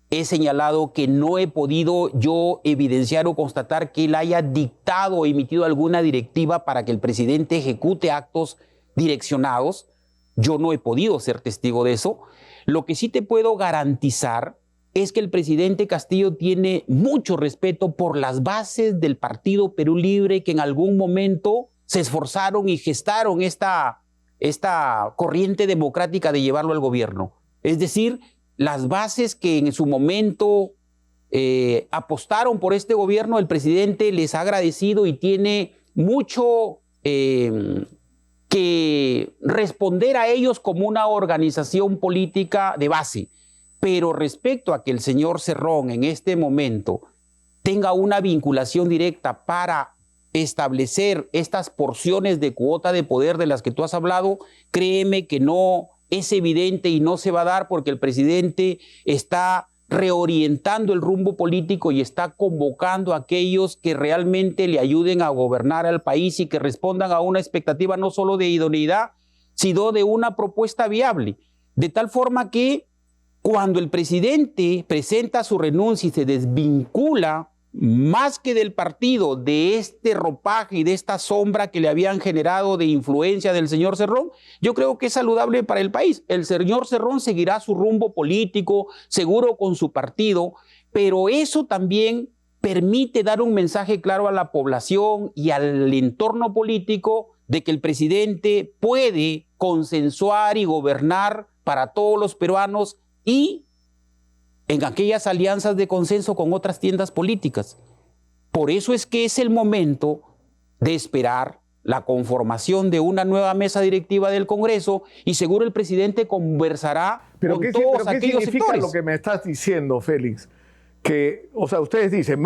He señalado que no he podido yo evidenciar o constatar que él haya dictado o emitido alguna directiva para que el presidente ejecute actos direccionados. Yo no he podido ser testigo de eso. Lo que sí te puedo garantizar es que el presidente Castillo tiene mucho respeto por las bases del Partido Perú Libre, que en algún momento se esforzaron y gestaron esta corriente democrática de llevarlo al gobierno. Es decir, las bases que en su momento apostaron por este gobierno, el presidente les ha agradecido y tiene mucho que responder a ellos como una organización política de base. Pero respecto a que el señor Cerrón en este momento tenga una vinculación directa para establecer estas porciones de cuota de poder de las que tú has hablado, créeme que no es evidente y no se va a dar porque el presidente está reorientando el rumbo político y está convocando a aquellos que realmente le ayuden a gobernar al país y que respondan a una expectativa no solo de idoneidad, sino de una propuesta viable. De tal forma que cuando el presidente presenta su renuncia y se desvincula más que del partido, de este ropaje y de esta sombra que le habían generado de influencia del señor Cerrón, yo creo que es saludable para el país. El señor Cerrón seguirá su rumbo político, seguro con su partido, pero eso también permite dar un mensaje claro a la población y al entorno político de que el presidente puede consensuar y gobernar para todos los peruanos y en aquellas alianzas de consenso con otras tiendas políticas. Por eso es que es el momento de esperar la conformación de una nueva mesa directiva del Congreso y seguro el presidente conversará con todos aquellos sectores. ¿Qué significa lo que me estás diciendo, Félix? Que, o sea, ustedes dicen,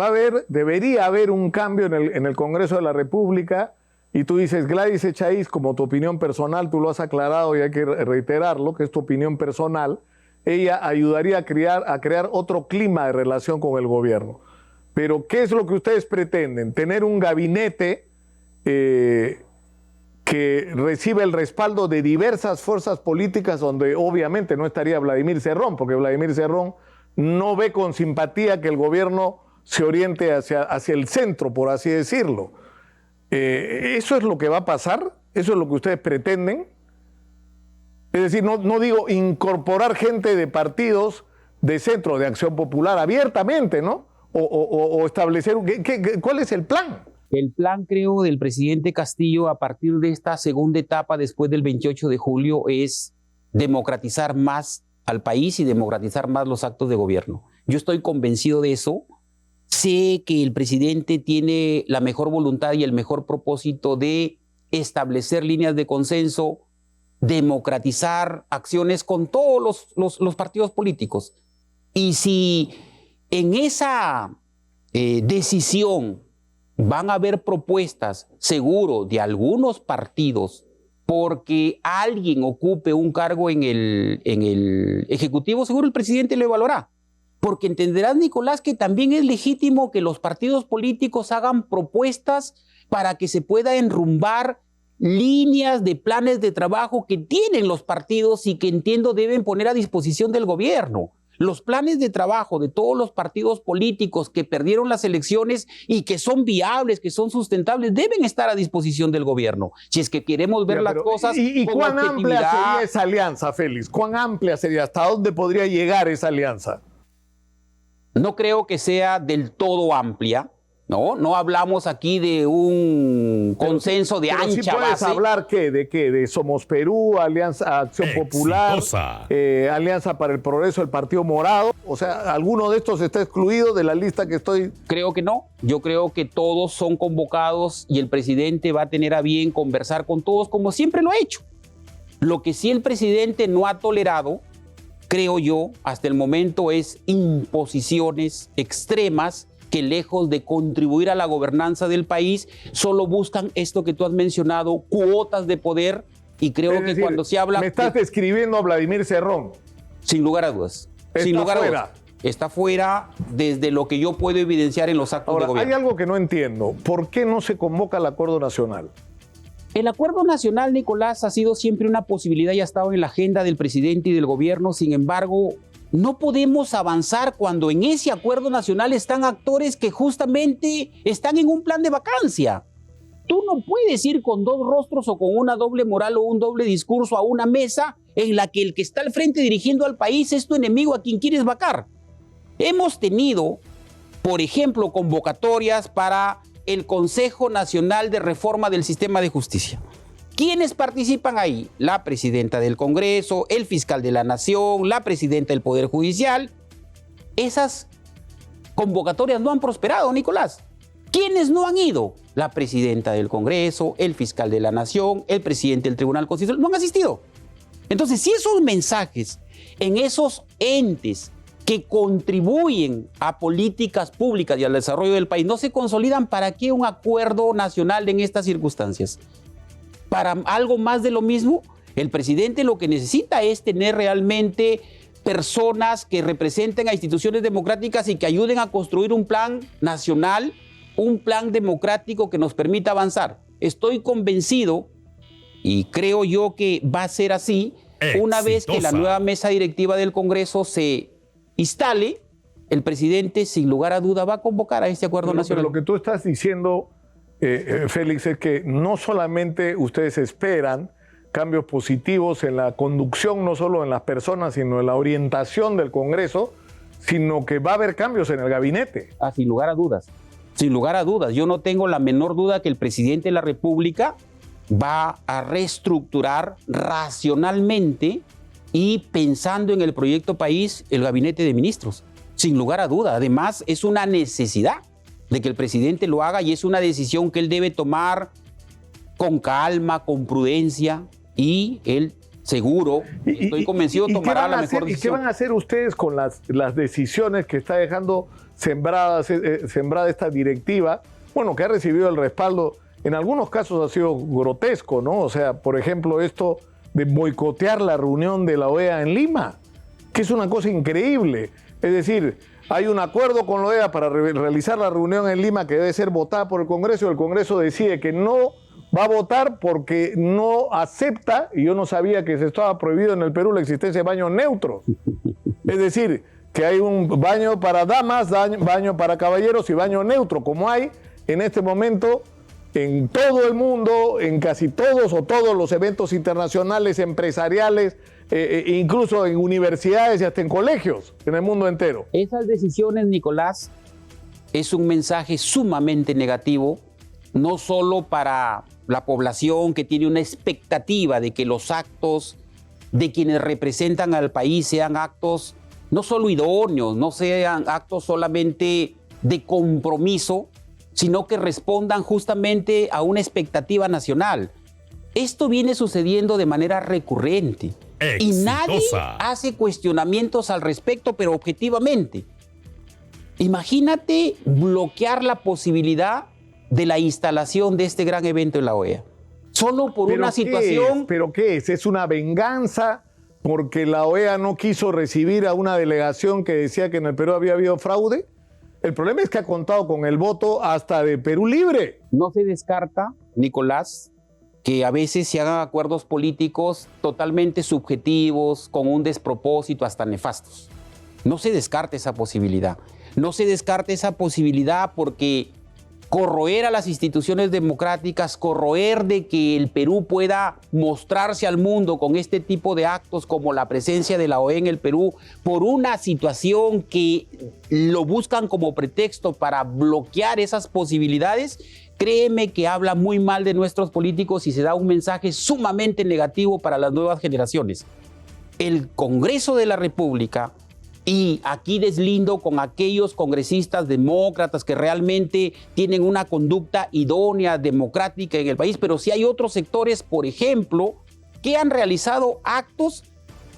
debería haber un cambio en el Congreso de la República y tú dices, Gladys Echaíz, como tu opinión personal, tú lo has aclarado y hay que reiterarlo, que es tu opinión personal, ella ayudaría a crear otro clima de relación con el gobierno. Pero, ¿qué es lo que ustedes pretenden? ¿Tener un gabinete que recibe el respaldo de diversas fuerzas políticas donde obviamente no estaría Vladimir Cerrón, porque Vladimir Cerrón no ve con simpatía que el gobierno se oriente hacia el centro, por así decirlo? ¿Eso es lo que va a pasar? ¿Eso es lo que ustedes pretenden? Es decir, no digo incorporar gente de partidos de centro, de Acción Popular abiertamente, ¿no? O establecer, ¿cuál es el plan? El plan, creo, del presidente Castillo a partir de esta segunda etapa después del 28 de julio es democratizar más al país y democratizar más los actos de gobierno. Yo estoy convencido de eso. Sé que el presidente tiene la mejor voluntad y el mejor propósito de establecer líneas de consenso, democratizar acciones con todos los partidos políticos. Y si en esa decisión van a haber propuestas, seguro, de algunos partidos, porque alguien ocupe un cargo en el Ejecutivo, seguro el presidente lo evaluará. Porque entenderás, Nicolás, que también es legítimo que los partidos políticos hagan propuestas para que se pueda enrumbar líneas de planes de trabajo que tienen los partidos y que entiendo deben poner a disposición del gobierno. Los planes de trabajo de todos los partidos políticos que perdieron las elecciones y que son viables, que son sustentables, deben estar a disposición del gobierno. Si es que queremos ver las cosas ¿Y con cuán amplia objetividad. sería esa alianza, Félix? ¿Cuán amplia sería? ¿Hasta dónde podría llegar esa alianza? No creo que sea del todo amplia, ¿no? No hablamos aquí de un consenso de pero ancha sí puedes base. hablar, ¿qué? ¿De qué? ¿De Somos Perú, Alianza Acción Popular, Alianza para el Progreso del Partido Morado? O sea, ¿alguno de estos está excluido de la lista que estoy...? Creo que no. Yo creo que todos son convocados y el presidente va a tener a bien conversar con todos como siempre lo ha hecho. Lo que sí el presidente no ha tolerado, creo yo, hasta el momento es imposiciones extremas que lejos de contribuir a la gobernanza del país, solo buscan esto que tú has mencionado, cuotas de poder, y creo Es que decir, cuando se habla... me estás describiendo a Vladimir Cerrón. Sin lugar a dudas. Está Sin lugar a fuera. dudas. Está fuera desde lo que yo puedo evidenciar en los actos Ahora, de gobierno. hay algo que no entiendo. ¿Por qué no se convoca al acuerdo nacional? El acuerdo nacional, Nicolás, ha sido siempre una posibilidad y ha estado en la agenda del presidente y del gobierno. Sin embargo, no podemos avanzar cuando en ese acuerdo nacional están actores que justamente están en un plan de vacancia. Tú no puedes ir con dos rostros o con una doble moral o un doble discurso a una mesa en la que el que está al frente dirigiendo al país es tu enemigo a quien quieres vacar. Hemos tenido, por ejemplo, convocatorias para el Consejo Nacional de Reforma del Sistema de Justicia. ¿Quiénes participan ahí? La presidenta del Congreso, el fiscal de la Nación, la presidenta del Poder Judicial. Esas convocatorias no han prosperado, Nicolás. ¿Quiénes no han ido? La presidenta del Congreso, el fiscal de la Nación, el presidente del Tribunal Constitucional, no han asistido. Entonces, si esos mensajes en esos entes que contribuyen a políticas públicas y al desarrollo del país no se consolidan, ¿para qué un acuerdo nacional en estas circunstancias? ¿Para algo más de lo mismo? El presidente lo que necesita es tener realmente personas que representen a instituciones democráticas y que ayuden a construir un plan nacional, un plan democrático que nos permita avanzar. Estoy convencido, y creo yo que va a ser así, una vez que la nueva mesa directiva del Congreso se instale, el presidente sin lugar a duda va a convocar a este acuerdo nacional. Pero lo que tú estás diciendo, Félix, es que no solamente ustedes esperan cambios positivos en la conducción, no solo en las personas, sino en la orientación del Congreso, sino que va a haber cambios en el gabinete. Ah, sin lugar a dudas. Sin lugar a dudas. Yo no tengo la menor duda que el presidente de la República va a reestructurar racionalmente y pensando en el proyecto país el gabinete de ministros. Sin lugar a duda. Además, es una necesidad de que el presidente lo haga y es una decisión que él debe tomar con calma, con prudencia, y él seguro, estoy convencido, tomará la mejor decisión. ¿Y qué van a hacer ustedes con las decisiones que está dejando sembrada esta directiva? Bueno, que ha recibido el respaldo, en algunos casos ha sido grotesco, ¿no? O sea, por ejemplo, esto de boicotear la reunión de la OEA en Lima, que es una cosa increíble. Es decir, hay un acuerdo con la OEA para realizar la reunión en Lima que debe ser votada por el Congreso, y el Congreso decide que no va a votar porque no acepta, y yo no sabía que se estaba prohibido en el Perú la existencia de baños neutros. Es decir, que hay un baño para damas, baño para caballeros y baño neutro, como hay en este momento en todo el mundo, en casi todos o todos los eventos internacionales, empresariales, incluso en universidades y hasta en colegios, en el mundo entero. Esas decisiones, Nicolás, es un mensaje sumamente negativo, no solo para la población que tiene una expectativa de que los actos de quienes representan al país sean actos no solo idóneos, no sean actos solamente de compromiso, sino que respondan justamente a una expectativa nacional. Esto viene sucediendo de manera recurrente. Y nadie hace cuestionamientos al respecto, pero objetivamente. Imagínate bloquear la posibilidad de la instalación de este gran evento en la OEA? Solo por una situación... ¿Pero qué es? ¿Es una venganza porque la OEA no quiso recibir a una delegación que decía que en el Perú había habido fraude? El problema es que ha contado con el voto hasta de Perú Libre. No se descarta, Nicolás, que a veces se hagan acuerdos políticos totalmente subjetivos, con un despropósito, hasta nefastos. No se descarta esa posibilidad. No se descarta esa posibilidad porque corroer a las instituciones democráticas, corroer de que el Perú pueda mostrarse al mundo con este tipo de actos como la presencia de la OEA en el Perú, por una situación que lo buscan como pretexto para bloquear esas posibilidades, créeme que habla muy mal de nuestros políticos y se da un mensaje sumamente negativo para las nuevas generaciones. El Congreso de la República, y aquí deslindo con aquellos congresistas demócratas que realmente tienen una conducta idónea, democrática en el país, pero sí hay otros sectores, por ejemplo, que han realizado actos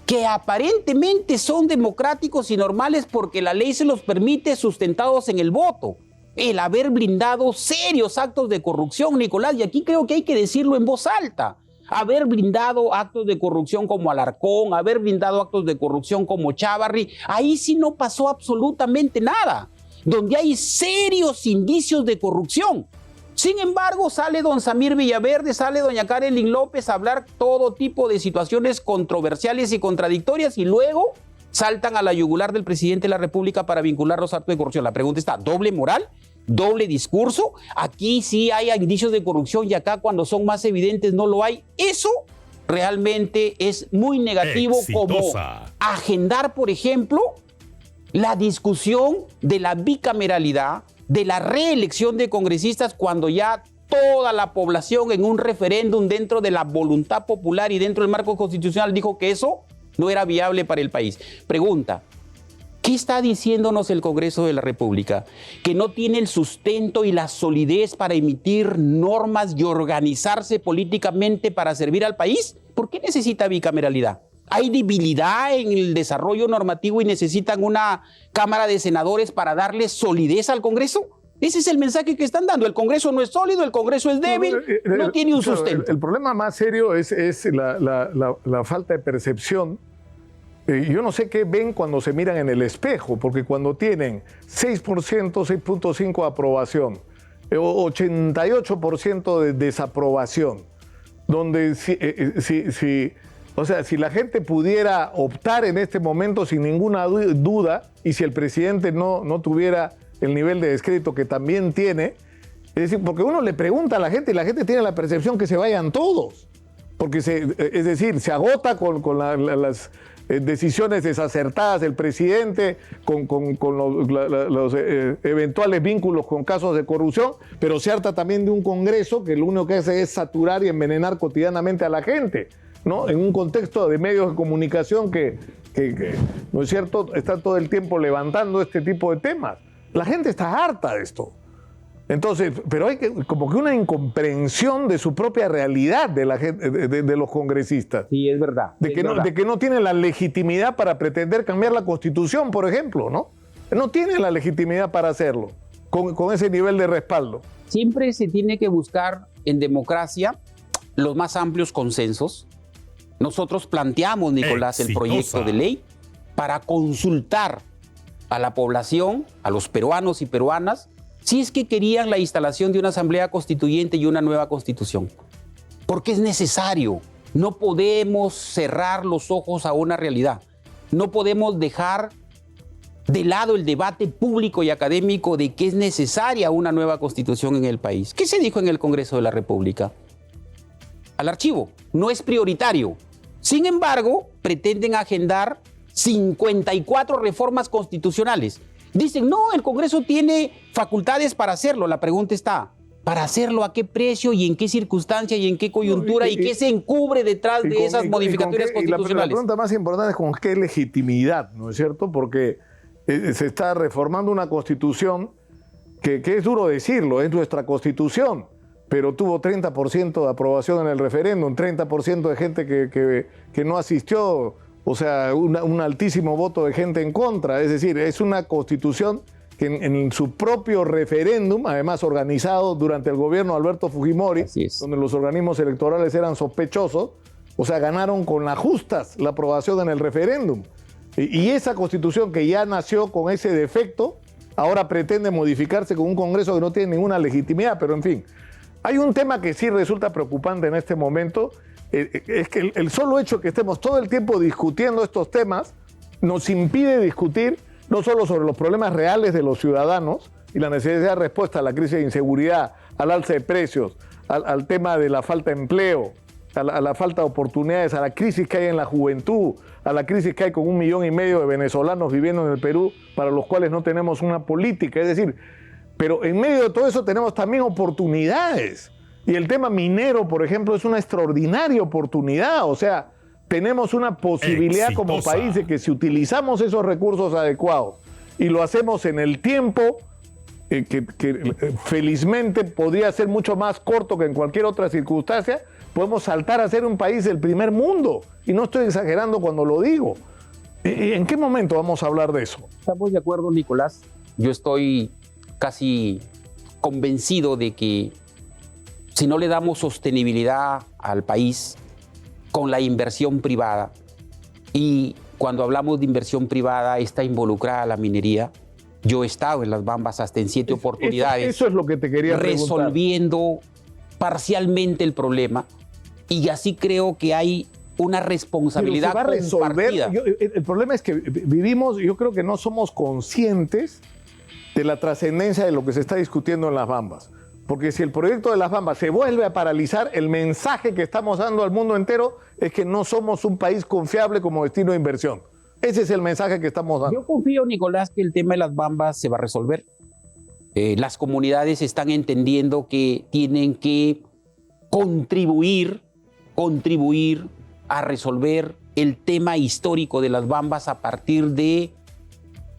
que aparentemente son democráticos y normales porque la ley se los permite, sustentados en el voto. El haber blindado serios actos de corrupción, Nicolás, y aquí creo que hay que decirlo en voz alta. Haber blindado actos de corrupción como Alarcón, haber blindado actos de corrupción como Chávarri, ahí sí no pasó absolutamente nada, donde hay serios indicios de corrupción. Sin embargo, sale don Samir Villaverde, sale doña Karelyn López a hablar todo tipo de situaciones controversiales y contradictorias y luego saltan a la yugular del presidente de la República para vincular los actos de corrupción. La pregunta está, ¿doble moral? ¿Doble discurso? Aquí sí hay indicios de corrupción y acá cuando son más evidentes no lo hay. Eso realmente es muy negativo. Exitosa. Como agendar, por ejemplo, la discusión de la bicameralidad, de la reelección de congresistas cuando ya toda la población en un referéndum dentro de la voluntad popular y dentro del marco constitucional dijo que eso no era viable para el país. Pregunta, ¿qué está diciéndonos el Congreso de la República? ¿Que no tiene el sustento y la solidez para emitir normas y organizarse políticamente para servir al país? ¿Por qué necesita bicameralidad? ¿Hay debilidad en el desarrollo normativo y necesitan una Cámara de Senadores para darle solidez al Congreso? Ese es el mensaje que están dando. El Congreso no es sólido, el Congreso es débil, no tiene un sustento. El problema más serio es la falta de percepción. Yo no sé qué ven cuando se miran en el espejo, porque cuando tienen 6%, 6.5% de aprobación, 88% de desaprobación, donde si la gente pudiera optar en este momento sin ninguna duda, y si el presidente no tuviera el nivel de descrédito que también tiene, es decir, porque uno le pregunta a la gente y la gente tiene la percepción que se vayan todos, porque es decir, se agota con las decisiones desacertadas del presidente, con los eventuales vínculos con casos de corrupción, pero se harta también de un Congreso que lo único que hace es saturar y envenenar cotidianamente a la gente, ¿no? En un contexto de medios de comunicación que ¿no es cierto?, está todo el tiempo levantando este tipo de temas. La gente está harta de esto. Entonces, pero hay como que una incomprensión de su propia realidad de la gente, de los congresistas. Sí, es verdad. De que no tienen la legitimidad para pretender cambiar la Constitución, por ejemplo, ¿no? No tienen la legitimidad para hacerlo, con ese nivel de respaldo. Siempre se tiene que buscar en democracia los más amplios consensos. Nosotros planteamos, Nicolás, el proyecto de ley para consultar a la población, a los peruanos y peruanas, si es que querían la instalación de una asamblea constituyente y una nueva constitución. Porque es necesario. No podemos cerrar los ojos a una realidad. No podemos dejar de lado el debate público y académico de que es necesaria una nueva constitución en el país. ¿Qué se dijo en el Congreso de la República? Al archivo. No es prioritario. Sin embargo, pretenden agendar 54 reformas constitucionales. Dicen, no, el Congreso tiene facultades para hacerlo. La pregunta está, ¿para hacerlo a qué precio y en qué circunstancia y en qué coyuntura y qué se encubre detrás de esas modificatorias constitucionales? La pregunta más importante es con qué legitimidad, ¿no es cierto? Porque se está reformando una constitución que es duro decirlo, es nuestra constitución, pero tuvo 30% de aprobación en el referéndum, 30% de gente que no asistió. O sea, un altísimo voto de gente en contra. Es decir, es una constitución que en su propio referéndum, además organizado durante el gobierno de Alberto Fujimori, donde los organismos electorales eran sospechosos, o sea, ganaron con las justas la aprobación en el referéndum. Y esa constitución que ya nació con ese defecto, ahora pretende modificarse con un Congreso que no tiene ninguna legitimidad, pero en fin. Hay un tema que sí resulta preocupante en este momento, es que el solo hecho de que estemos todo el tiempo discutiendo estos temas nos impide discutir no solo sobre los problemas reales de los ciudadanos y la necesidad de respuesta a la crisis de inseguridad, al alza de precios, al tema de la falta de empleo, a la falta de oportunidades, a la crisis que hay en la juventud, a la crisis que hay con 1,5 millones de venezolanos viviendo en el Perú para los cuales no tenemos una política. Es decir, pero en medio de todo eso tenemos también oportunidades. Y el tema minero, por ejemplo, es una extraordinaria oportunidad. O sea, tenemos una posibilidad como país de que si utilizamos esos recursos adecuados y lo hacemos en el tiempo que felizmente podría ser mucho más corto que en cualquier otra circunstancia, podemos saltar a ser un país del primer mundo. Y no estoy exagerando cuando lo digo. ¿En qué momento vamos a hablar de eso? Estamos de acuerdo, Nicolás. Yo estoy casi convencido de que si no le damos sostenibilidad al país con la inversión privada, y cuando hablamos de inversión privada está involucrada la minería. Yo he estado en Las Bambas hasta en 7 oportunidades. Eso es lo que te quería preguntar. Resolviendo parcialmente el problema, y así creo que hay una responsabilidad compartida. El problema es que vivimos, yo creo que no somos conscientes de la trascendencia de lo que se está discutiendo en Las Bambas. Porque si el proyecto de Las Bambas se vuelve a paralizar, el mensaje que estamos dando al mundo entero es que no somos un país confiable como destino de inversión. Ese es el mensaje que estamos dando. Yo confío, Nicolás, que el tema de Las Bambas se va a resolver. Las comunidades están entendiendo que tienen que contribuir a resolver el tema histórico de Las Bambas a partir de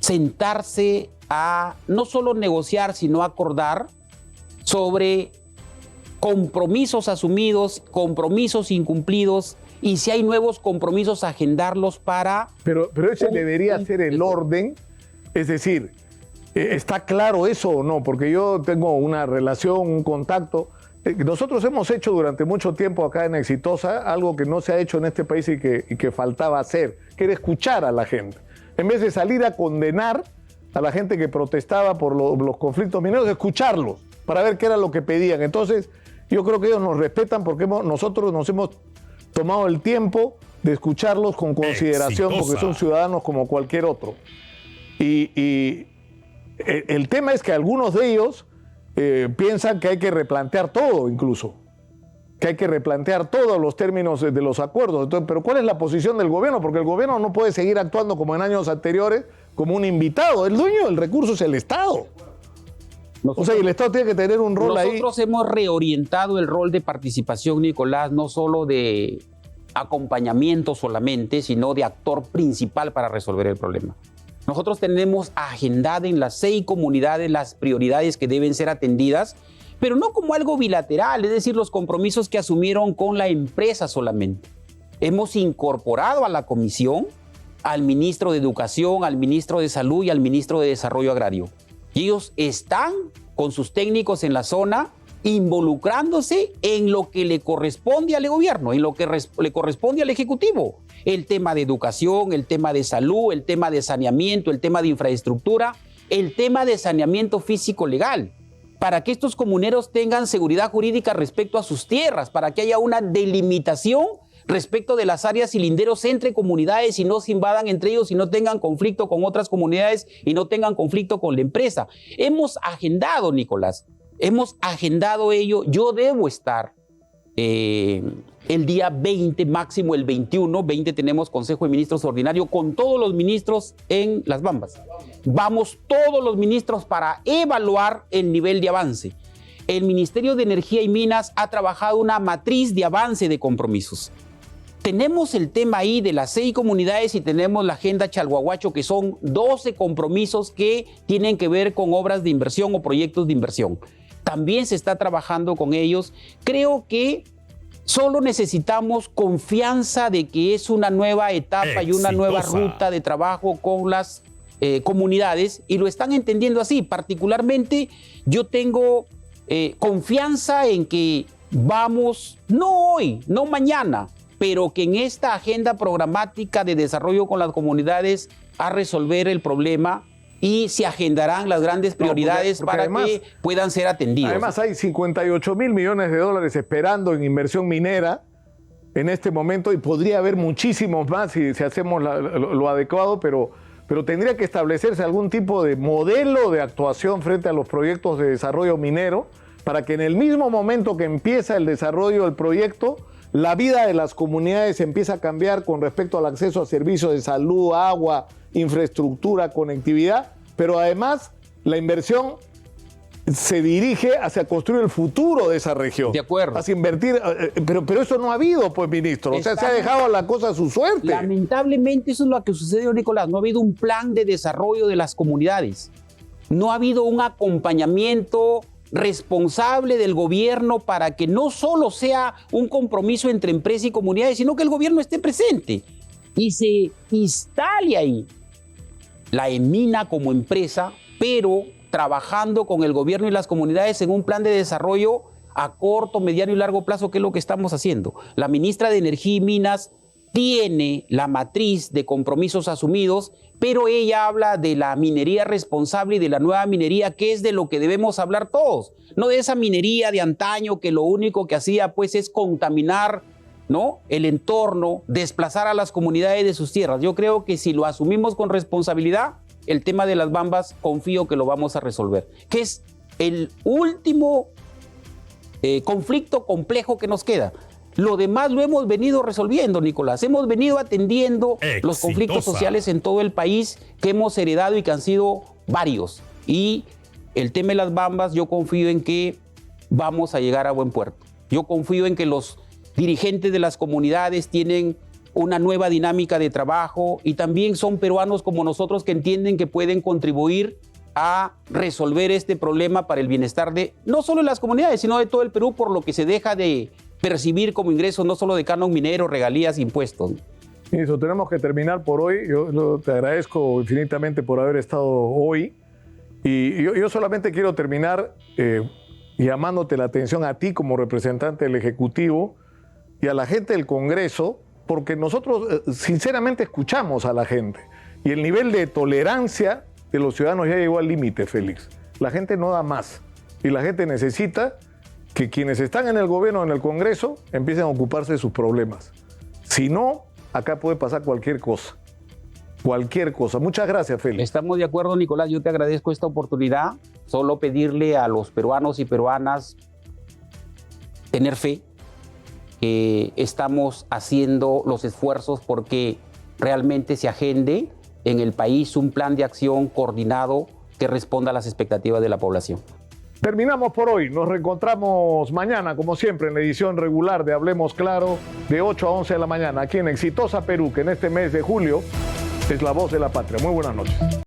sentarse a no solo negociar, sino acordar sobre compromisos asumidos, compromisos incumplidos, y si hay nuevos compromisos, agendarlos para... Pero ese debería ser el orden, es decir, ¿está claro eso o no? Porque yo tengo una relación, un contacto. Nosotros hemos hecho durante mucho tiempo acá en Exitosa algo que no se ha hecho en este país y que faltaba hacer, que era escuchar a la gente. En vez de salir a condenar a la gente que protestaba por los conflictos mineros, escucharlos para ver qué era lo que pedían. Entonces, yo creo que ellos nos respetan porque nosotros nos hemos tomado el tiempo de escucharlos con consideración. Exitosa. Porque son ciudadanos como cualquier otro. Y el tema es que algunos de ellos piensan que hay que replantear todo, incluso. Que hay que replantear todos los términos de los acuerdos. Entonces, pero ¿cuál es la posición del gobierno? Porque el gobierno no puede seguir actuando como en años anteriores, como un invitado. El dueño del recurso es el Estado. O sea, y el Estado tiene que tener un rol ahí. Nosotros hemos reorientado el rol de participación, Nicolás, no solo de acompañamiento solamente, sino de actor principal para resolver el problema. Nosotros tenemos agendada en las 6 comunidades las prioridades que deben ser atendidas, pero no como algo bilateral, es decir, los compromisos que asumieron con la empresa solamente. Hemos incorporado a la comisión al ministro de Educación, al ministro de Salud y al ministro de Desarrollo Agrario. Y ellos están con sus técnicos en la zona involucrándose en lo que le corresponde al gobierno, en lo que le corresponde al Ejecutivo. El tema de educación, el tema de salud, el tema de saneamiento, el tema de infraestructura, el tema de saneamiento físico legal, para que estos comuneros tengan seguridad jurídica respecto a sus tierras, para que haya una delimitación respecto de las áreas y linderos entre comunidades y no se invadan entre ellos y no tengan conflicto con otras comunidades y no tengan conflicto con la empresa. Hemos agendado, Nicolás, hemos agendado ello. Yo debo estar el día 20, máximo el 21, 20 tenemos Consejo de Ministros Ordinario con todos los ministros en Las Bambas. Vamos todos los ministros para evaluar el nivel de avance. El Ministerio de Energía y Minas ha trabajado una matriz de avance de compromisos. Tenemos el tema ahí de las 6 comunidades y tenemos la Agenda Chalhuahuacho, que son 12 compromisos que tienen que ver con obras de inversión o proyectos de inversión. También se está trabajando con ellos. Creo que solo necesitamos confianza de que es una nueva etapa y una nueva ruta de trabajo con las comunidades y lo están entendiendo así. Particularmente yo tengo confianza en que vamos, no hoy, no mañana, pero que en esta agenda programática de desarrollo con las comunidades a resolver el problema y se agendarán las grandes prioridades porque además, que puedan ser atendidos. Además hay 58 mil millones de dólares esperando en inversión minera en este momento y podría haber muchísimos más si hacemos lo adecuado, pero tendría que establecerse algún tipo de modelo de actuación frente a los proyectos de desarrollo minero para que en el mismo momento que empieza el desarrollo del proyecto, la vida de las comunidades empieza a cambiar con respecto al acceso a servicios de salud, agua, infraestructura, conectividad, pero además la inversión se dirige hacia construir el futuro de esa región. De acuerdo. Hacia invertir, pero eso no ha habido, pues, ministro. O sea, se ha dejado la cosa a su suerte. Lamentablemente eso es lo que sucedió, Nicolás. No ha habido un plan de desarrollo de las comunidades. No ha habido un acompañamiento responsable del gobierno para que no solo sea un compromiso entre empresa y comunidades, sino que el gobierno esté presente y se instale ahí la EMINA como empresa, pero trabajando con el gobierno y las comunidades en un plan de desarrollo a corto, mediano y largo plazo, que es lo que estamos haciendo. La ministra de Energía y Minas tiene la matriz de compromisos asumidos, pero ella habla de la minería responsable y de la nueva minería, que es de lo que debemos hablar todos, no de esa minería de antaño que lo único que hacía pues es contaminar, ¿no?, el entorno, desplazar a las comunidades de sus tierras. Yo creo que si lo asumimos con responsabilidad, el tema de las bambas confío que lo vamos a resolver, que es el último conflicto complejo que nos queda. Lo demás lo hemos venido resolviendo, Nicolás. Hemos venido atendiendo los conflictos sociales en todo el país que hemos heredado y que han sido varios. Y el tema de las bambas, yo confío en que vamos a llegar a buen puerto. Yo confío en que los dirigentes de las comunidades tienen una nueva dinámica de trabajo y también son peruanos como nosotros que entienden que pueden contribuir a resolver este problema para el bienestar de no solo de las comunidades, sino de todo el Perú, por lo que se deja de percibir como ingresos no solo de canon minero, regalías, impuestos. Ministro, tenemos que terminar por hoy. Yo te agradezco infinitamente por haber estado hoy. Y yo solamente quiero terminar llamándote la atención a ti como representante del Ejecutivo y a la gente del Congreso, porque nosotros sinceramente escuchamos a la gente. Y el nivel de tolerancia de los ciudadanos ya llegó al límite, Félix. La gente no da más. Y la gente necesita que quienes están en el gobierno, en el Congreso, empiecen a ocuparse de sus problemas. Si no, acá puede pasar cualquier cosa. Cualquier cosa. Muchas gracias, Félix. Estamos de acuerdo, Nicolás. Yo te agradezco esta oportunidad. Solo pedirle a los peruanos y peruanas tener fe, que estamos haciendo los esfuerzos porque realmente se agende en el país un plan de acción coordinado que responda a las expectativas de la población. Terminamos por hoy. Nos reencontramos mañana, como siempre, en la edición regular de Hablemos Claro, de 8 a 11 de la mañana, aquí en Exitosa Perú, que en este mes de julio es la voz de la patria. Muy buenas noches.